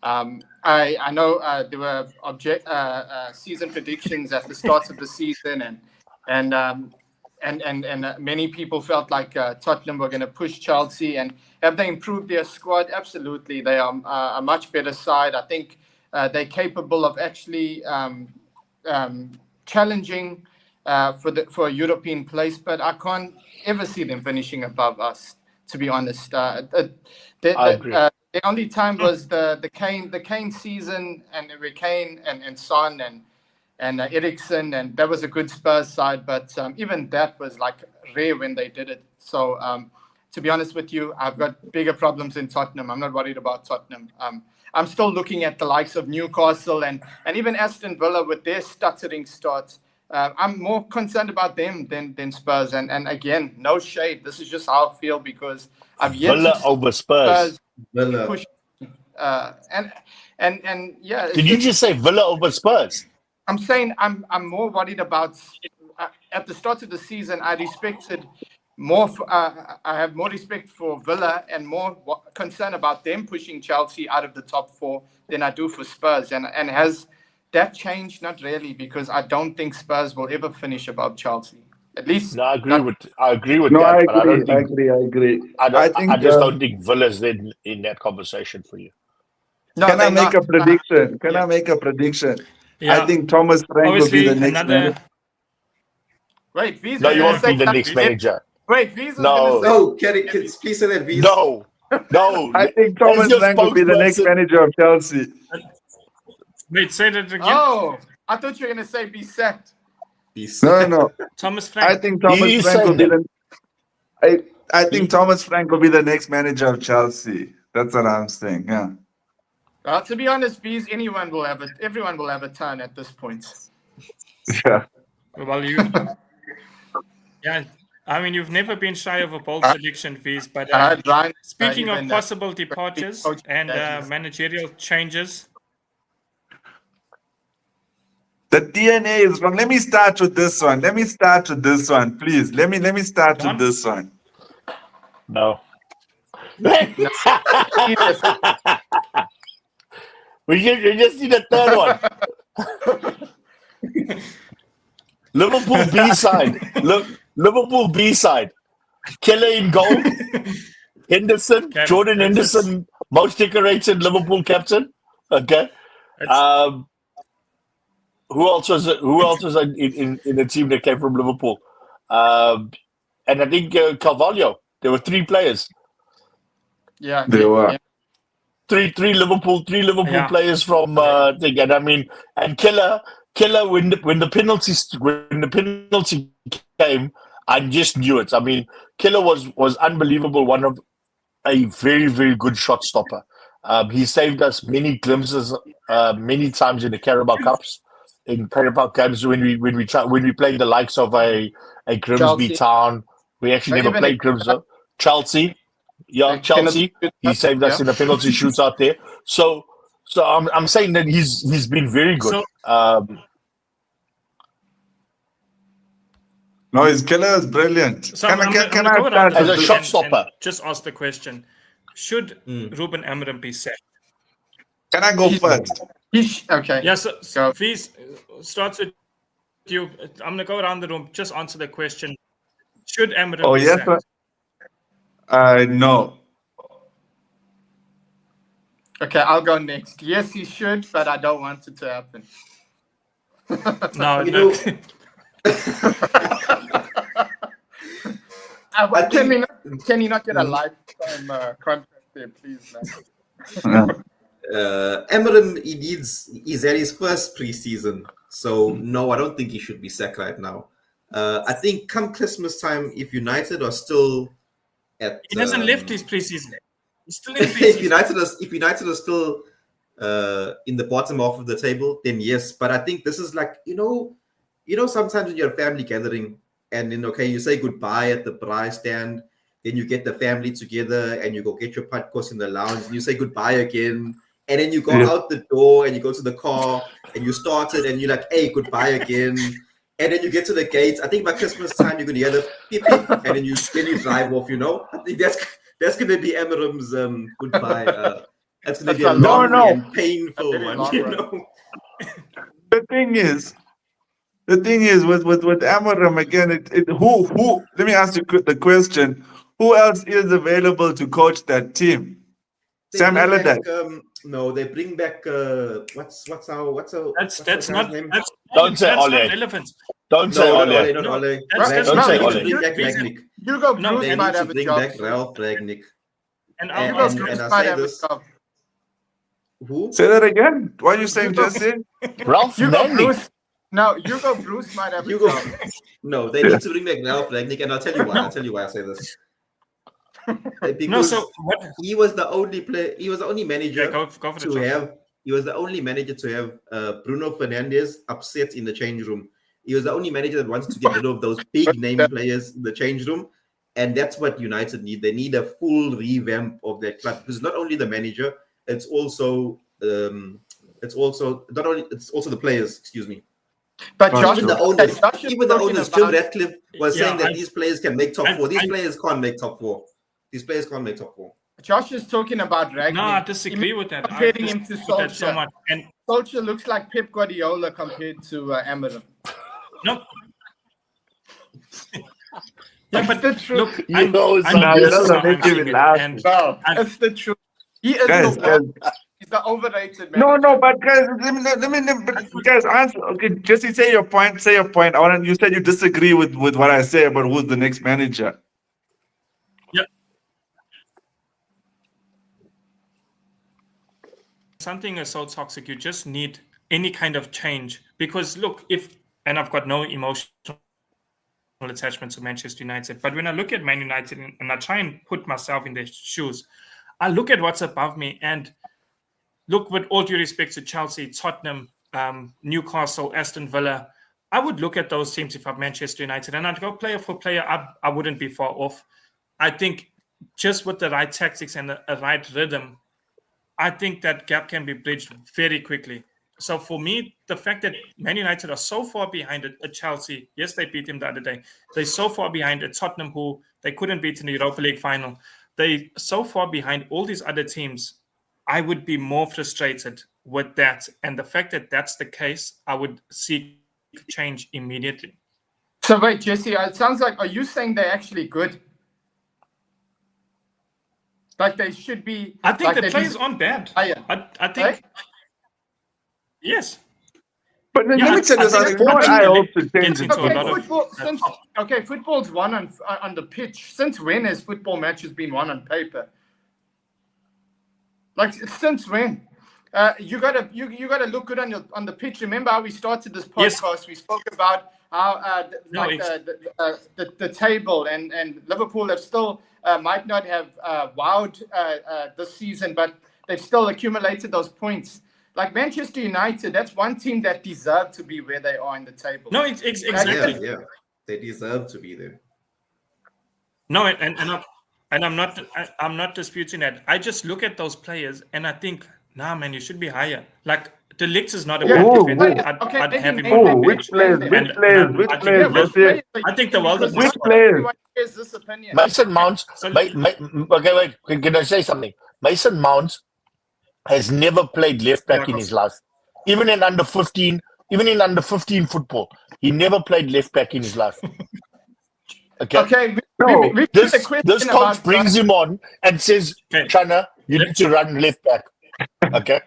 I know there were season predictions at the start of the season, and many people felt like Tottenham were going to push Chelsea. And have they improved their squad? Absolutely. They are a much better side. I think they're capable of actually challenging for a European place, but I can't ever see them finishing above us, to be honest. I agree. The only time was the Kane season, and with Kane and Son and Eriksen, and that was a good Spurs side, but even that was like rare when they did it. So to be honest with you, I've got bigger problems in Tottenham. I'm not worried about Tottenham. I'm still looking at the likes of Newcastle and even Aston Villa with their stuttering starts. I'm more concerned about them than Spurs. And again, no shade. This is just how I feel because I've yet Villa to see over Spurs. Villa. push. And yeah. Did you just say Villa over Spurs? I'm saying I'm more worried about at the start of the season. I respected more. I have more respect for Villa and more concern about them pushing Chelsea out of the top 4 than I do for Spurs. And has that changed? Not really, because I don't think Spurs will ever finish above Chelsea. At least, No, I agree with No, that. I But I don't agree. think I agree. I just don't think Villa's in that conversation for you. No, Can I they're make not. a prediction? Can yeah. I make a prediction? Yeah. I think Thomas Frank will be Obviously, the next manager. Wait, V's No, was you gonna won't say be the next something. manager. Wait, V's was No. gonna say. No, please say that, V's. No. I think Thomas your Frank will be the next spokesperson- manager of Chelsea. Wait, say that again. Oh, I thought you were gonna say be sacked. Peace. No. Thomas I Frank. think Thomas He's Frank will saying be the. I think Thomas Frank will be the next manager of Chelsea. That's what I'm saying. Yeah. To be honest, V's everyone will have a turn at this point. Yeah. Well, yeah. I mean, you've never been shy of a bold prediction, V's. But Ryan, speaking of even, possible departures coach and badges. managerial changes, The DNA is wrong. Let me start with this one. Please. Let me start John? with this one. No. Jesus. We just need a third one. Liverpool B side. Liverpool B side. Keller in goal. Henderson, Okay, Jordan that's- Henderson, most decorated Liverpool captain. Okay. Who else was in the team that came from Liverpool? And I think Carvalho. There were 3 players. Yeah, They were. yeah. Three Liverpool Yeah. players from thing. And I mean, and Keller when the penalty came, I just knew it. I mean, Keller was unbelievable. One of a very, very good shot stopper. He saved us many glimpses, many times in the Carabao Cups, in Carabao Cups when we played the likes of a Grimsby Chelsea. Town. We actually Or never even played Grimsby. Chelsea, yeah, Like Chelsea. penalty He shootout, saved us yeah. in the penalty shootout there. So I'm saying that he's been very good. So- No, his Keller is brilliant. So Can I'm I gonna go start? around As a and- shot and stopper. just ask the question: should Ruben Amorim be sacked? Can I go first? Okay. Yeah. So Go. Fees, starts with you. I'm gonna go around the room. Just answer the question: should Amorim Oh, be yes, sacked? sir. No. Okay, I'll go next. Yes, he should, but I don't want it to happen. No, You no. know, Can he not get a lifetime contract there, please, man? Amorim, he's at his first preseason. So, no, I don't think he should be sacked right now. I think come Christmas time, if United are still at... He hasn't left his preseason. He's still in if preseason. United are still in the bottom half of the table, then yes. But I think this is like, sometimes when you're a family gathering and then, okay, you say goodbye at the braai stand, then you get the family together and you go get your podcast in the lounge and you say goodbye again. And then you go out the door and you go to the car and you start it and you're like, hey, goodbye again. And then you get to the gates. I think by Christmas time, you're going to hear the beep, beep, and then you drive off, I think that's going to be Amorim's goodbye. That's going to be a long and painful one, The thing is with Amorim again. Who? Let me ask you the question: who else is available to coach that team? Sam Allardyce. No, they bring back what's That's the not. guy's name? Don't say that's Ole. not relevant. Don't say Not Ole. Ole, not Ole. That's Don't say They need Ole. to bring back Ragnick. Hugo No, Bruce They might need to have a bring job. back Ralph Ragnick. And And- I'll Hugo ask Bruce I might say have a this- job. Who? Say that again. What are you saying, Jesse? Ralph Hugo Nanny. Bruce. No, Hugo Bruce might have a Hugo. job. No, they need to bring back Ralph Ragnick, and I'll tell you why I say this. Because no. So what? he was the only player. He was the only manager Yeah, go for the to job. have. He was the only manager to have Bruno Fernandes upset in the change room. He was the only manager that wanted to get rid of those big name players in the change room, and that's what United need. They need a full revamp of their club because not only the manager, it's also the players. Excuse me. But Not Josh, Even the sure. owners, Josh is even the talking owners, Jim about- Ratcliffe was saying that I- these players can make top I- four. These I- players can't make top four. These players can't make top four. Josh is talking about Ragnick. No, I disagree with that. I Comparing him to disagree with that so Solskjaer. much. And Solskjaer looks like Pep Guardiola compared to Amorim. no. Yeah, but the truth. look, You know, it's not- this is doesn't how I'm make him seeing it, laugh. and No, I- it's the truth. He is Guys, the world. He's the overrated man. No, but guys, let me guys answer. Okay, Jesse, say your point. Say your point. You said you disagree with what I say about who's the next manager. something is so toxic, you just need any kind of change. Because look, and I've got no emotional attachment to Manchester United, but when I look at Man United and I try and put myself in their shoes, I look at what's above me and look, with all due respect to Chelsea, Tottenham, Newcastle, Aston Villa, I would look at those teams if I'm Manchester United and I'd go player for player. I wouldn't be far off. I think just with the right tactics and the right rhythm, I think that gap can be bridged very quickly. So for me, the fact that Man United are so far behind at Chelsea, yes, they beat him the other day. They're so far behind at Tottenham, who they couldn't beat in the Europa League final. They so far behind all these other teams. I would be more frustrated with that. And the fact that that's the case, I would seek change immediately. So wait, Jesse, it sounds like, are you saying they're actually good? Like they should be. I think like the players aren't bad. I think Right? yes. But then Yeah, let me tell I you think something. You know what I I think hope to it change gets it into a to? lot of Football. Football's won on the pitch. Since when has football matches been won on paper? Like since when? You gotta look good on the pitch. Remember how we started this Yes. podcast? We spoke about how No, the table and Liverpool have still might not have wowed this season, but they've still accumulated those points. Like Manchester United, that's one team that deserved to be where they are in the table. No, exactly. Yeah, they deserve to be there. No, I'm not disputing that. I just look at those players and I think, nah, man, you should be higher. Like De Ligt is not a bad Whoa, defender. whoa. I'd have him name on my Oh, bench. which players? And- Which and players? I- Which I think players? the Let's say. I think the world is Which just- players? Everyone shares this opinion. Mason Mount. So- Okay, wait. Can I say something? Mason Mount has never played left back in his life. Even in under 15 football, he never played left back in his life. Okay. Okay, No, we This put a question coach about brings him on and says, Okay. Chana, you need to run left back. Okay.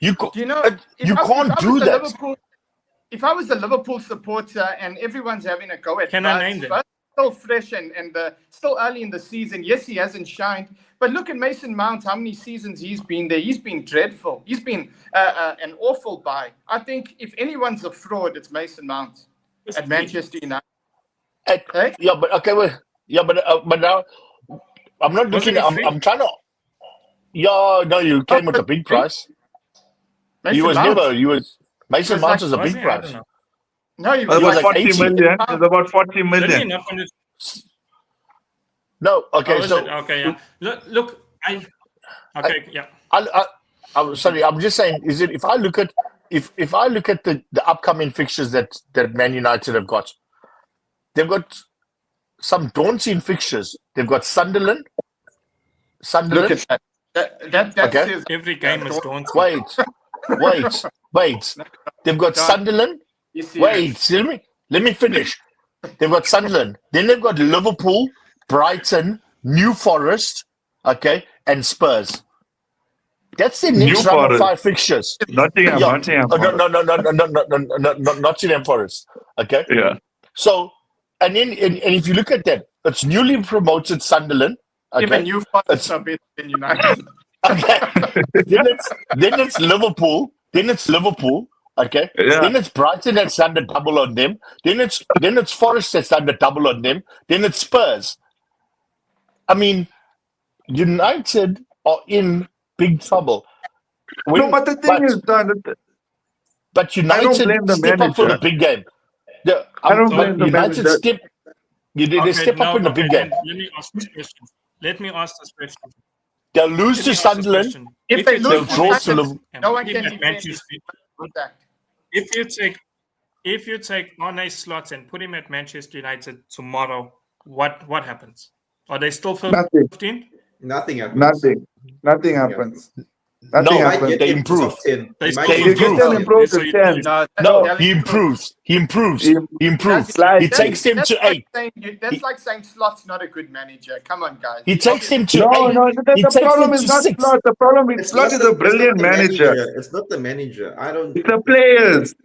You Do you know? you can't do that. If I was a Liverpool supporter and everyone's having a go at Can I name them? Bud's still fresh and still early in the season. Yes, he hasn't shined, but look at Mason Mount. How many seasons he's been there? He's been dreadful. He's been an awful buy. I think if anyone's a fraud, it's Mason Mount at Manchester United. Hey? Yeah, but okay, wait. Yeah, but now I'm not looking. Wasn't he I'm trying to. Yeah, no, you came with a big price. Mason Mount. Mason was Mount like- was a Was big he? I price. don't know. No, he It's was was about like 40 80. million. It's about 40 Didn't he million. not finish? No, okay, Oh, is so it? Okay, yeah. Look, yeah. I'm sorry. I'm just saying. Is it if I look at the upcoming fixtures that Man United have got, they've got some daunting fixtures. They've got Sunderland. Look at that. That Okay. says Every game is daunting. Wait. They've got God. Sunderland. you see it. Wait, let me finish. They've got Sunderland. Then they've got Liverpool, Brighton, New Forest, okay, and Spurs. That's the next New round of Forest. 5 fixtures. Nottingham. Yeah. Nottingham. No, Nottingham Forest. Okay. Yeah. So, and if you look at that, it's newly promoted Sunderland. Even Okay. New Forest are better than United. Okay. then it's Liverpool. Okay. Yeah. Then it's Brighton that's done the double on them. Then it's Forest that's done the double on them. Then it's Spurs. I mean, United are in big trouble. No, but the thing is, Don, but I don't United blame the step up for the manager. big game. I don't blame the United manager. step. They step up in the big game. Let me ask this question. They'll lose to Sunderland. If they They'll lose, draw to Liverpool. no one can defend his contact. If you take Arne Slot and put him at Manchester United tomorrow, what happens? Are they still 15? Nothing. Nothing happens. Nothing happens. No, Nothing He might happens. get They them to improve. top 10. They He might still get You them get to them top improve So to you- 10. No, he improves. He improves. He- He improves. Like- He takes them to 8. That's like saying Slot's not a good manager. Come on, guys. He takes them to No, 8. no, He the takes problem them is to not 6. Slot. The problem is It's Slot not is the- a it's not brilliant the manager. It's not the manager. It's the players.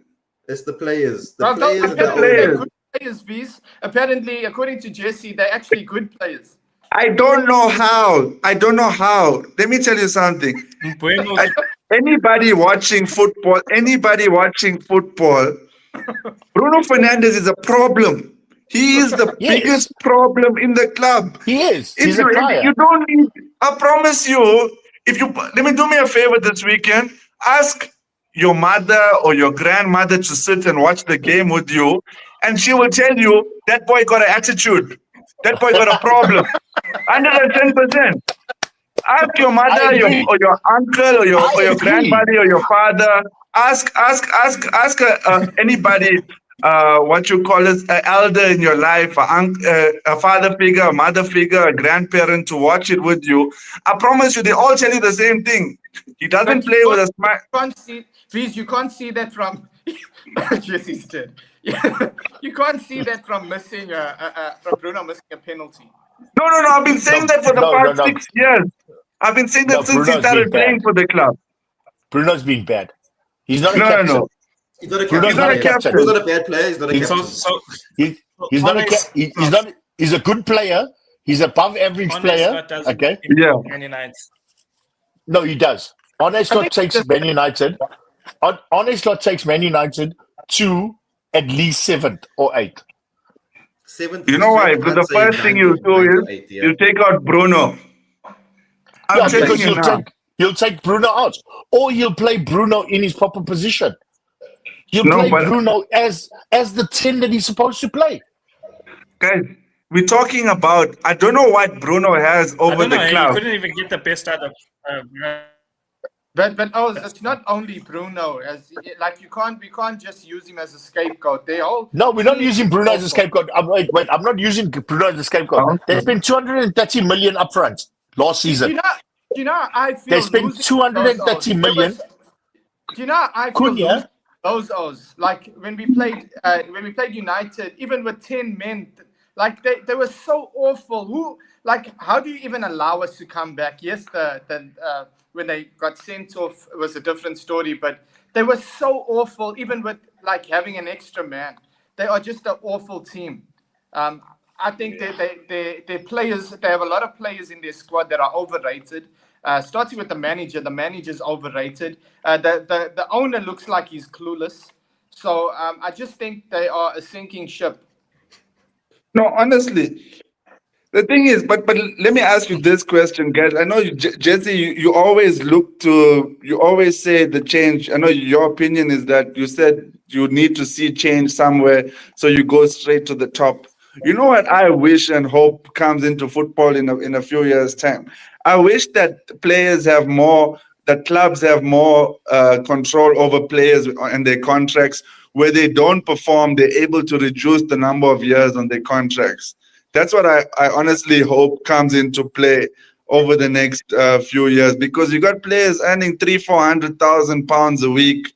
It's the players. The Well, players and the apparently players. they're owner. good players, V's. Apparently, according to Jesse, they're actually good players. I don't know how. Let me tell you something. Bueno, Anybody watching football, Bruno Fernandes is a problem. He is the Yes. biggest problem in the club. He is. If He's a crier. you don't need, I promise you, let me do me a favor this weekend, ask your mother or your grandmother to sit and watch the game with you, and she will tell you that boy got an attitude. That boy got a problem. 110%. Ask your mother I agree. or your uncle or your agree. grandmother or your father. Ask anybody, what you call it, an elder in your life, a father figure, a mother figure, a grandparent to watch it with you. I promise you, they all tell you the same thing. He doesn't But play with a smile. You can't see that from Jesse's dead. Yeah. You can't see that from from Bruno missing a penalty. No. I've been saying that for the past 6 years. I've been saying that since he started playing for the club. Bruno's been bad. He's not a No. captain. He's not a Bruno's captain. not a captain. He's not a bad player. He's not a captain. He's not a captain. He's a good player. He's above average player. Okay. Yeah. Man United. No, he does. Honest lot takes Man United. Honest lot takes Man United to at least 7th or 8th. 7th. You know why? Because the first thing you do is you take out Bruno. I'm telling you now. He'll take Bruno out, or he'll play Bruno in his proper position. He'll play Bruno as the 10 that he's supposed to play. Guys, we're talking about, I don't know what Bruno has over the club. He couldn't even get the best out of. But it's not only Bruno. We can't just use him as a scapegoat. No, we're not using Bruno as a scapegoat. Wait, I'm not using Bruno as a scapegoat. They spent 230 million up front last season. Do you know I feel they spent 230 million. Do you know I feel those like when we played United, even with 10 men, like they were so awful. How do you even allow us to come back? Yes, when they got sent off, it was a different story, but they were so awful, even with having an extra man. They are just an awful team. I think they players, they have a lot of players in their squad that are overrated. Starting with the manager. The manager's overrated. The owner looks like he's clueless. So I just think they are a sinking ship. No, honestly. The thing is, but let me ask you this question, guys. I know, Jesse, you always you always say the change. I know your opinion is that you said you need to see change somewhere, so you go straight to the top. You know what I wish and hope comes into football in a few years' time? I wish that players have more, that clubs have more control over players and their contracts. Where they don't perform, they're able to reduce the number of years on their contracts. That's what I honestly hope comes into play over the next few years, because you got players earning £300,000-400,000 a week,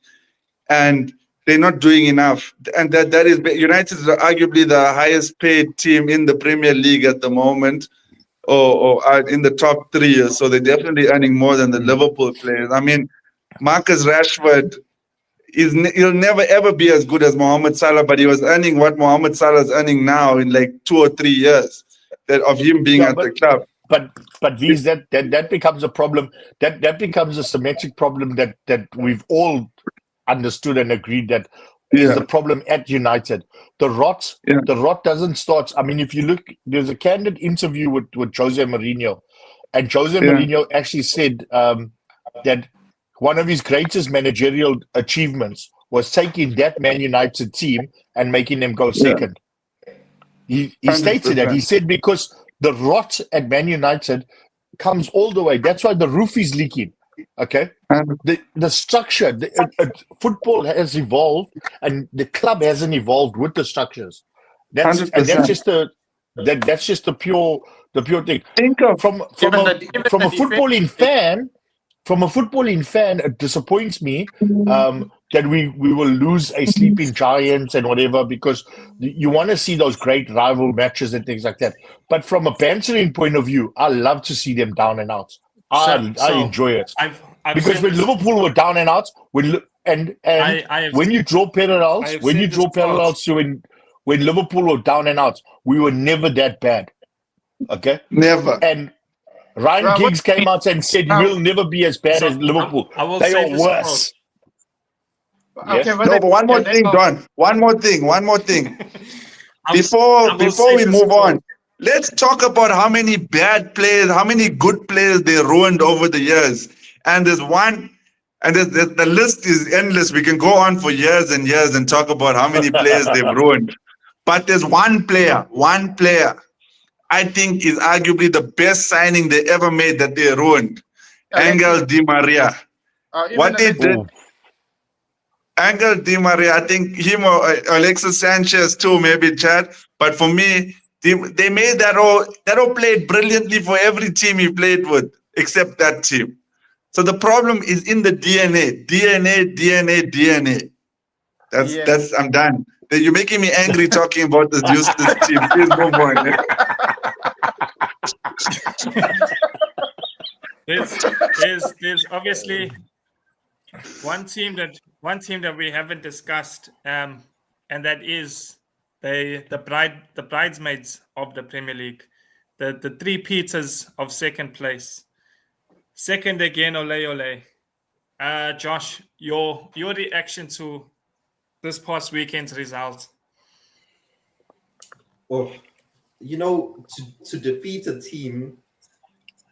and they're not doing enough. And that is, United is arguably the highest paid team in the Premier League at the moment, or are in the top 3 years. So they're definitely earning more than the Liverpool players. I mean, Marcus Rashford he'll never ever be as good as Mohamed Salah, but he was earning what Mohamed Salah is earning now in like 2 or 3 years of him being at the club. But these that becomes a problem. That becomes a symmetric problem that we've all understood and agreed that is the problem at United. The rot doesn't start. I mean, if you look, there's a candid interview with Jose Mourinho, and Jose Mourinho actually said that one of his greatest managerial achievements was taking that Man United team and making them go second. He stated that. He said because the rot at Man United comes all the way. That's why the roof is leaking. Okay? The structure, football has evolved, and the club hasn't evolved with the structures. That's just the pure thing. Think of From a footballing fan. From a footballing fan, it disappoints me that we will lose a sleeping giants and whatever, because you want to see those great rival matches and things like that. But from a bantering point of view, I love to see them down and out. I enjoy it. Because when Liverpool were down and out, when you draw parallels to when Liverpool were down and out, we were never that bad. Okay? Never. And Ryan Giggs came out and said, "We'll never be as bad as Liverpool. They are worse." Okay, no, but one more thing, Don. One more thing. Before we move on, let's talk about how many bad players, how many good players they ruined over the years. And there's one, and the list is endless. We can go on for years and years and talk about how many players they've ruined. But there's one player I think is arguably the best signing they ever made that they ruined. Angel Di Maria. What they did, Angel Di Maria, I think him or Alexis Sanchez too, maybe Chad. But for me, they made that all played brilliantly for every team he played with, except that team. So the problem is in the DNA. That's I'm done. You're making me angry talking about this useless team. Please move on. There's obviously one team that we haven't discussed, and that is the bridesmaids of the Premier League, the three Peters of second place. Second again, ole ole. Josh, your reaction to this past weekend's result? Well, to defeat a team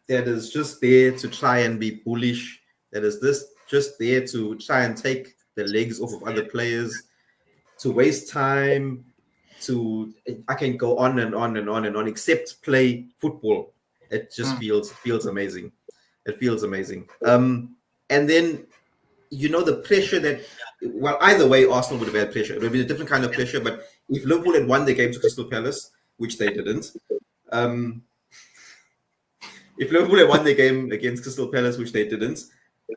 that is just there to try and be bullish, that is just there to try and take the legs off of other players, to waste time, I can go on and on and on and on, except play football. It just feels amazing. It feels amazing. And then, the pressure that, well, either way, Arsenal would have had pressure. It would have been a different kind of pressure, but if Liverpool had won the game to Crystal Palace, which they didn't, if Liverpool had won the game against Crystal Palace, which they didn't,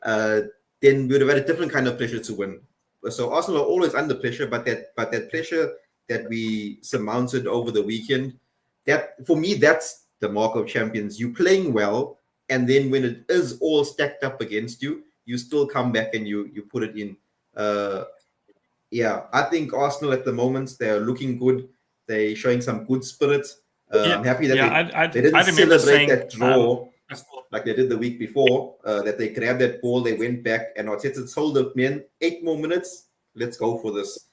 then we would have had a different kind of pressure to win. So Arsenal are always under pressure, but that pressure that we surmounted over the weekend, that for me, that's the mark of champions. You playing well, and then when it is all stacked up against you, you still come back and you put it in. I think Arsenal at the moment, they're looking good. They're showing some good spirit. I'm happy that they didn't celebrate that draw like they did the week before, that they grabbed that ball, they went back, and Arteta told them, man, 8 more minutes, let's go for this.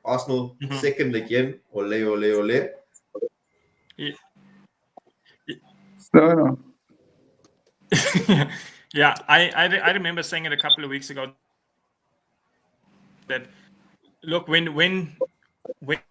Arsenal second again, ole, ole, ole. No. Yeah, I remember saying it a couple of weeks ago that, look, when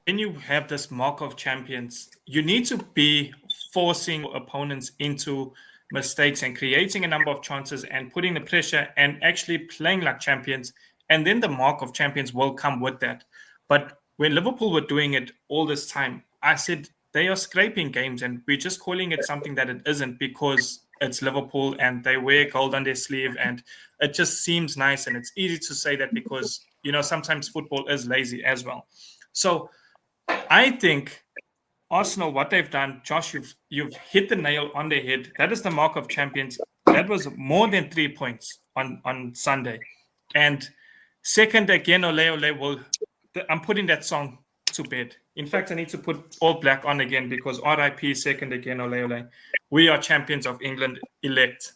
you have this mark of champions, you need to be forcing opponents into mistakes and creating a number of chances and putting the pressure and actually playing like champions, and then the mark of champions will come with that. But when Liverpool were doing it all this time, I said they are scraping games, and we're just calling it something that it isn't because it's Liverpool and they wear gold on their sleeve, and it just seems nice, and it's easy to say that because sometimes football is lazy as well. So I think Arsenal, what they've done, Josh, you've hit the nail on the head. That is the mark of champions. That was more than 3 points on Sunday. And second again, ole ole, I'm putting that song to bed. In fact, I need to put All Black on again because RIP second again, ole ole. We are champions of England elect.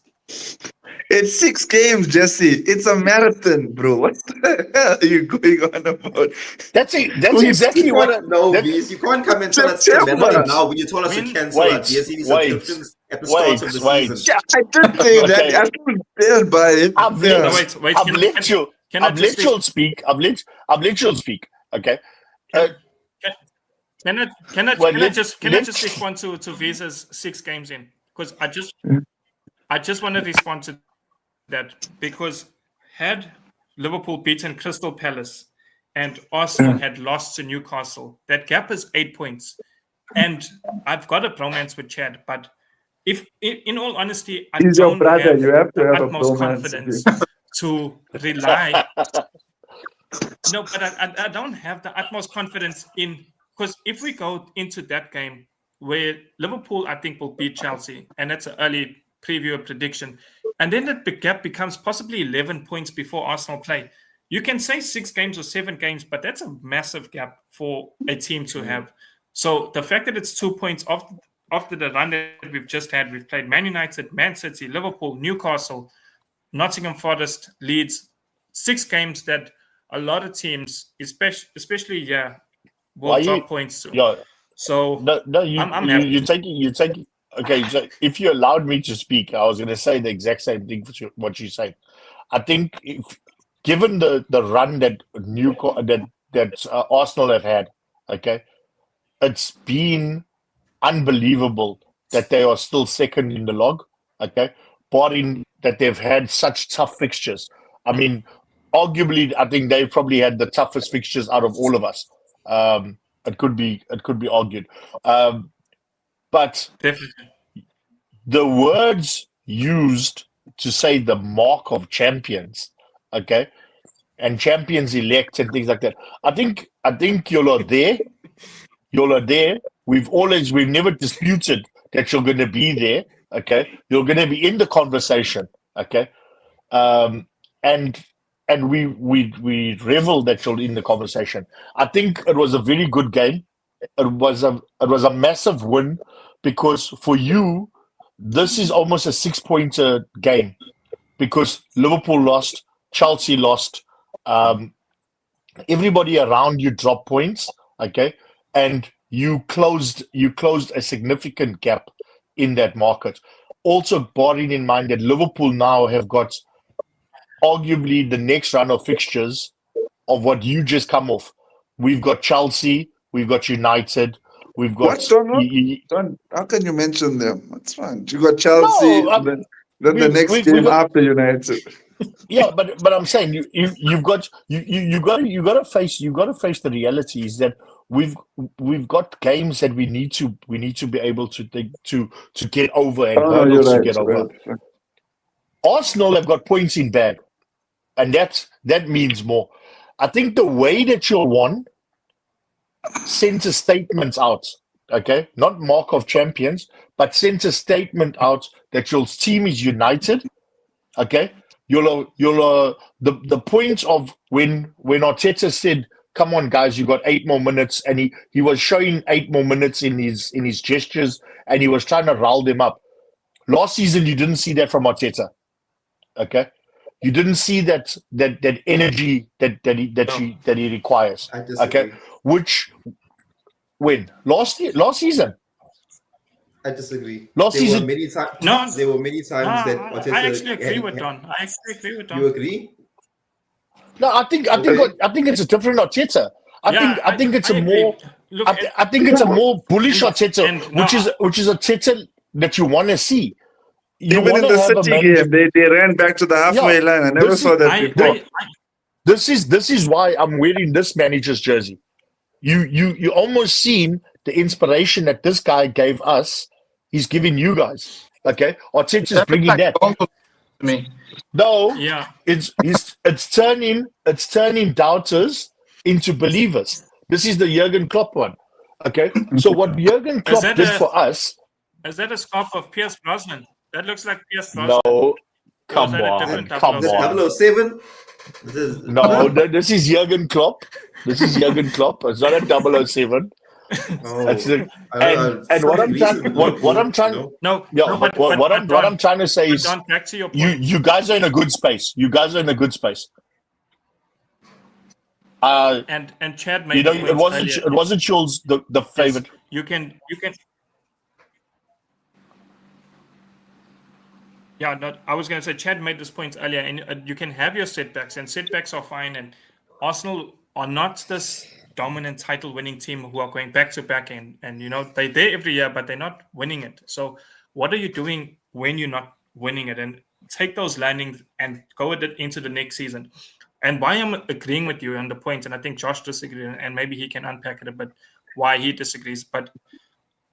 It's 6 games, Jesse. It's a marathon, bro. What the hell are you going on about? That's exactly what I know. You can't come and tell us now when you told us to cancel our DSTV subscriptions at the start of the season. Yeah, I did say that. I still stand by it. I've let you speak. I've let you speak. Okay. Can I just respond to Visa's 6 games in? Because I just want to respond to that, because had Liverpool beaten Crystal Palace and Arsenal had lost to Newcastle, that gap is 8 points. And I've got a bromance with Chad, but if, in all honesty, I don't have the utmost confidence to rely. No, but I don't have the utmost confidence in, because if we go into that game where Liverpool, I think, will beat Chelsea, and that's an early preview of prediction, and then the gap becomes possibly 11 points before Arsenal play. You can say 6 games or 7 games, but that's a massive gap for a team to have. So the fact that it's 2 points after the run that we've just had, we've played Man United, Man City, Liverpool, Newcastle, Nottingham Forest, Leeds, 6 games that a lot of teams, especially will drop points to. Yeah. So I'm happy. You're taking. Okay, so if you allowed me to speak, I was going to say the exact same thing for what you said. I think, given the run that Arsenal have had, okay, it's been unbelievable that they are still second in the log, okay, barring that they've had such tough fixtures. I mean, arguably, I think they've probably had the toughest fixtures out of all of us. It could be argued. But definitely, the words used to say the mark of champions, okay, and champions elect and things like that. I think you'll are there. You'll are there. We've never disputed that you're going to be there. Okay, you're going to be in the conversation. Okay, and we revel that you're in the conversation. I think it was a very good game. It was a massive win because for you, this is almost a 6-pointer game because Liverpool lost, Chelsea lost, everybody around you dropped points, okay, and you closed a significant gap in that market. Also, bearing in mind that Liverpool now have got arguably the next run of fixtures of what you just come off. We've got Chelsea, we've got United, we've got. Don, how can you mention them? What's wrong? You got Chelsea, then the next game after United. Yeah, but I'm saying you got to face the reality is that we've got games that we need to be able to get over and hurdles to get over. Right. Arsenal have got points in bag, and that means more. I think the way that you'll won sent a statement out, okay? Not mark of champions, but sent a statement out that your team is united, okay? The point of when Arteta said, "Come on, guys, you got 8 more minutes," and he was showing 8 more minutes in his gestures, and he was trying to rile them up. Last season, you didn't see that from Arteta, okay? You didn't see that energy that he requires, okay? Which when last season. I disagree. Last season, there were many times that Arteta I actually agree with Don. You agree? No, I think it's a different Arteta. I think it's a more bullish Arteta, which is a Arteta that you want to see. Even in the City game, they ran back to the halfway line. I never saw that before. This is why I'm wearing this manager's jersey. You almost seen the inspiration that this guy gave us. He's giving you guys. Okay, Arteta's bringing that. Me. No, it's turning doubters into believers. This is the Jurgen Klopp one. Okay, so what Jurgen Klopp did for us. Is that a scarf of Pierce Brosnan? That looks like Pierce Brosnan. No, come on. 007? No, this is Jurgen Klopp. This is Jurgen Klopp. It's not a 007. Oh, and what I'm trying to say is back to your point. you guys are in a good space. And Chad made it wasn't Schulz the favorite. You can. Yeah, I was going to say Chad made this point earlier, and you can have your setbacks, and setbacks are fine. And Arsenal are not this dominant title-winning team who are going back to back, and they're there every year, but they're not winning it. So, what are you doing when you're not winning it? And take those landings and go with it into the next season. And why I'm agreeing with you on the point, and I think Josh disagrees, and maybe he can unpack it a bit why he disagrees. But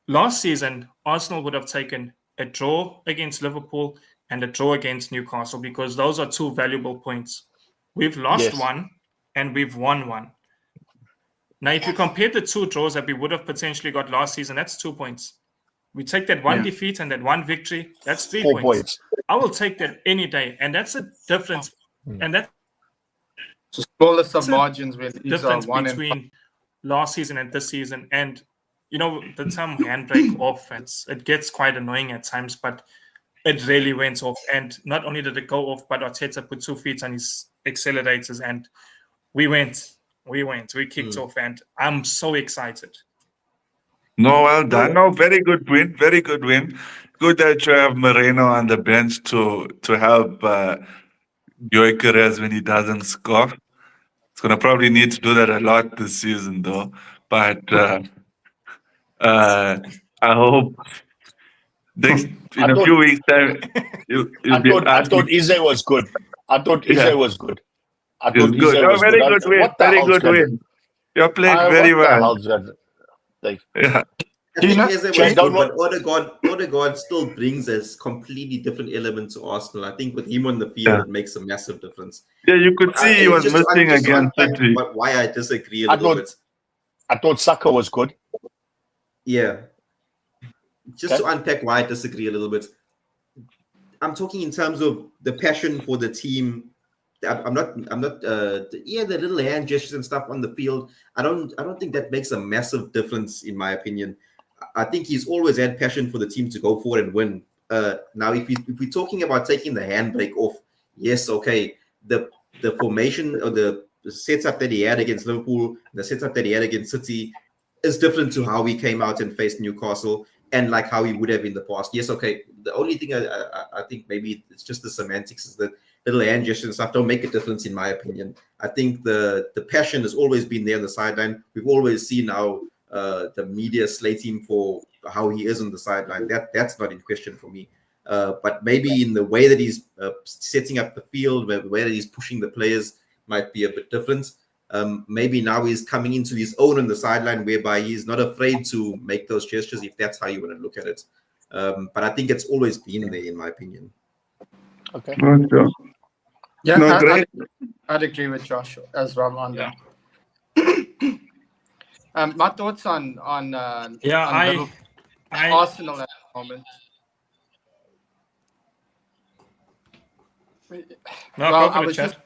last season, Arsenal would have taken a draw against Liverpool and a draw against Newcastle because those are 2 valuable points. We've lost one and we've won one. Now, if you compare the 2 draws that we would have potentially got last season, that's 2 points. We take that 1 defeat and that 1 victory, that's 3 points. I will take that any day, and that's a difference. And that's the smallest of margins really. Difference between last season and this season. And the term handbrake off, it gets quite annoying at times, but it really went off. And not only did it go off, but Arteta put 2 feet on his accelerators, and we kicked off, and I'm so excited. No, well done. No, very good win. Good that you have Moreno on the bench to help Gyökeres when he doesn't score. It's going to probably need to do that a lot this season, though. But I hope in a few weeks' time, I thought Eze was good. Was good. No, very good win. Very good win. You're playing very well. Yeah. I think know- Eze was Chad, don't good, but Odegaard still brings a completely different element to Arsenal. I think with him on the field, it makes a massive difference. Yeah, you could see he was Just to missing just to against unpack City. why I disagree a I little thought- bit. I thought Saka was good. Yeah. Just Okay. to unpack why I disagree a little bit. I'm talking in terms of the passion for the team. I'm not the little hand gestures and stuff on the field. I don't think that makes a massive difference in my opinion. I think he's always had passion for the team to go forward and win. Now if we're talking about taking the handbrake off, yes, okay. The formation or the setup that he had against Liverpool, the setup that he had against City is different to how he came out and faced Newcastle and like how he would have in the past. Yes, okay. The only thing I think maybe it's just the semantics is that little hand gestures and stuff don't make a difference in my opinion. I think the passion has always been there on the sideline. We've always seen how the media slate him for how he is on the sideline. That's not in question for me. But maybe in the way that he's setting up the field, the way that he's pushing the players might be a bit different. Maybe now he's coming into his own on the sideline, whereby he's not afraid to make those gestures, if that's how you want to look at it. But I think it's always been there, in my opinion. Okay. Oh, sure. Yeah, No, great. I'd agree with Josh as well on that. My thoughts on Liverpool, Arsenal at the moment. Go for it, Chad.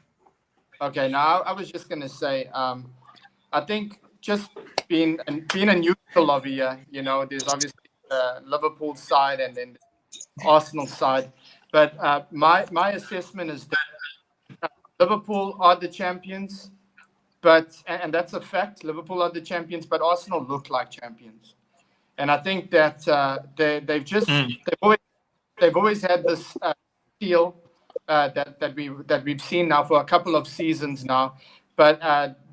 Okay, now I was just gonna say, I think just being a neutral over here, you know, there's obviously the Liverpool side and then the Arsenal side, but my assessment is that Liverpool are the champions, and that's a fact. Liverpool are the champions, but Arsenal look like champions, and I think that they've always had this feel. That we've seen now for a couple of seasons now, but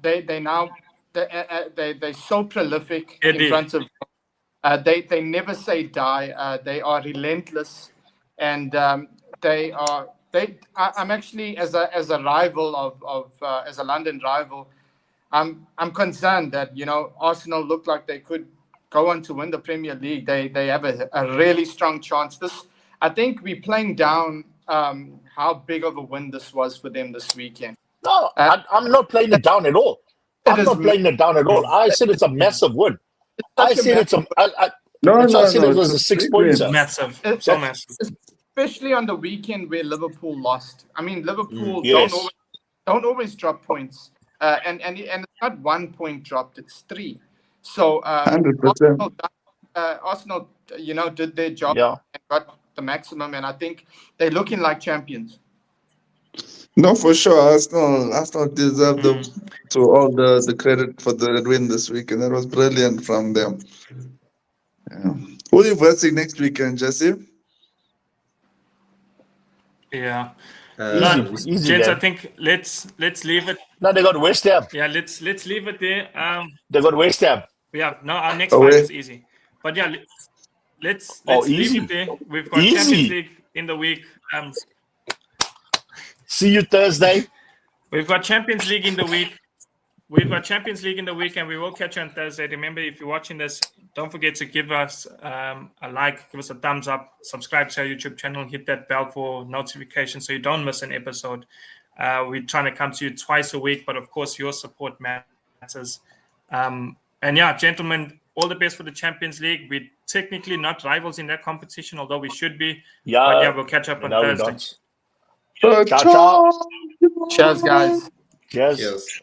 they're so prolific in front of. They never say die. They are relentless, and I'm actually as a rival as a London rival, I'm concerned that Arsenal look like they could go on to win the Premier League. They have a really strong chance. I think we're playing down how big of a win this was for them this weekend. No, I'm not playing it down at all. I'm not playing it down at all. I said it's a massive win. I said it's a. I said it was a 6-pointer. Massive, so massive. Especially on the weekend where Liverpool lost. I mean, Liverpool Yes. don't always drop points, and it's not 1 point dropped; it's 3. So 100%. Arsenal, did their job and got the maximum, and I think they're looking like champions. No, for sure. Arsenal deserve to all the credit for the win this week, and that was brilliant from them. Yeah. Who are you versing next weekend, Jesse? Yeah. Easy Gents, game. I think let's leave it. No, they got West Ham. Yeah, let's leave it there. They got West Ham. Yeah, no, our next Away. fight is easy. But yeah, let's easy. leave it there. We've got Easy. Champions League in the week. See you Thursday. We've got Champions League in the week. And we will catch you on Thursday. Remember, if you're watching this, don't forget to give us a like, give us a thumbs up, subscribe to our YouTube channel, hit that bell for notifications so you don't miss an episode. We're trying to come to you twice a week, but of course, your support matters. And yeah, gentlemen, all the best for the Champions League. We're technically not rivals in that competition, although we should be. Yeah. But yeah, we'll catch up on No, we Thursday. don't. Ciao, ciao. Cheers, guys. Cheers. Yes.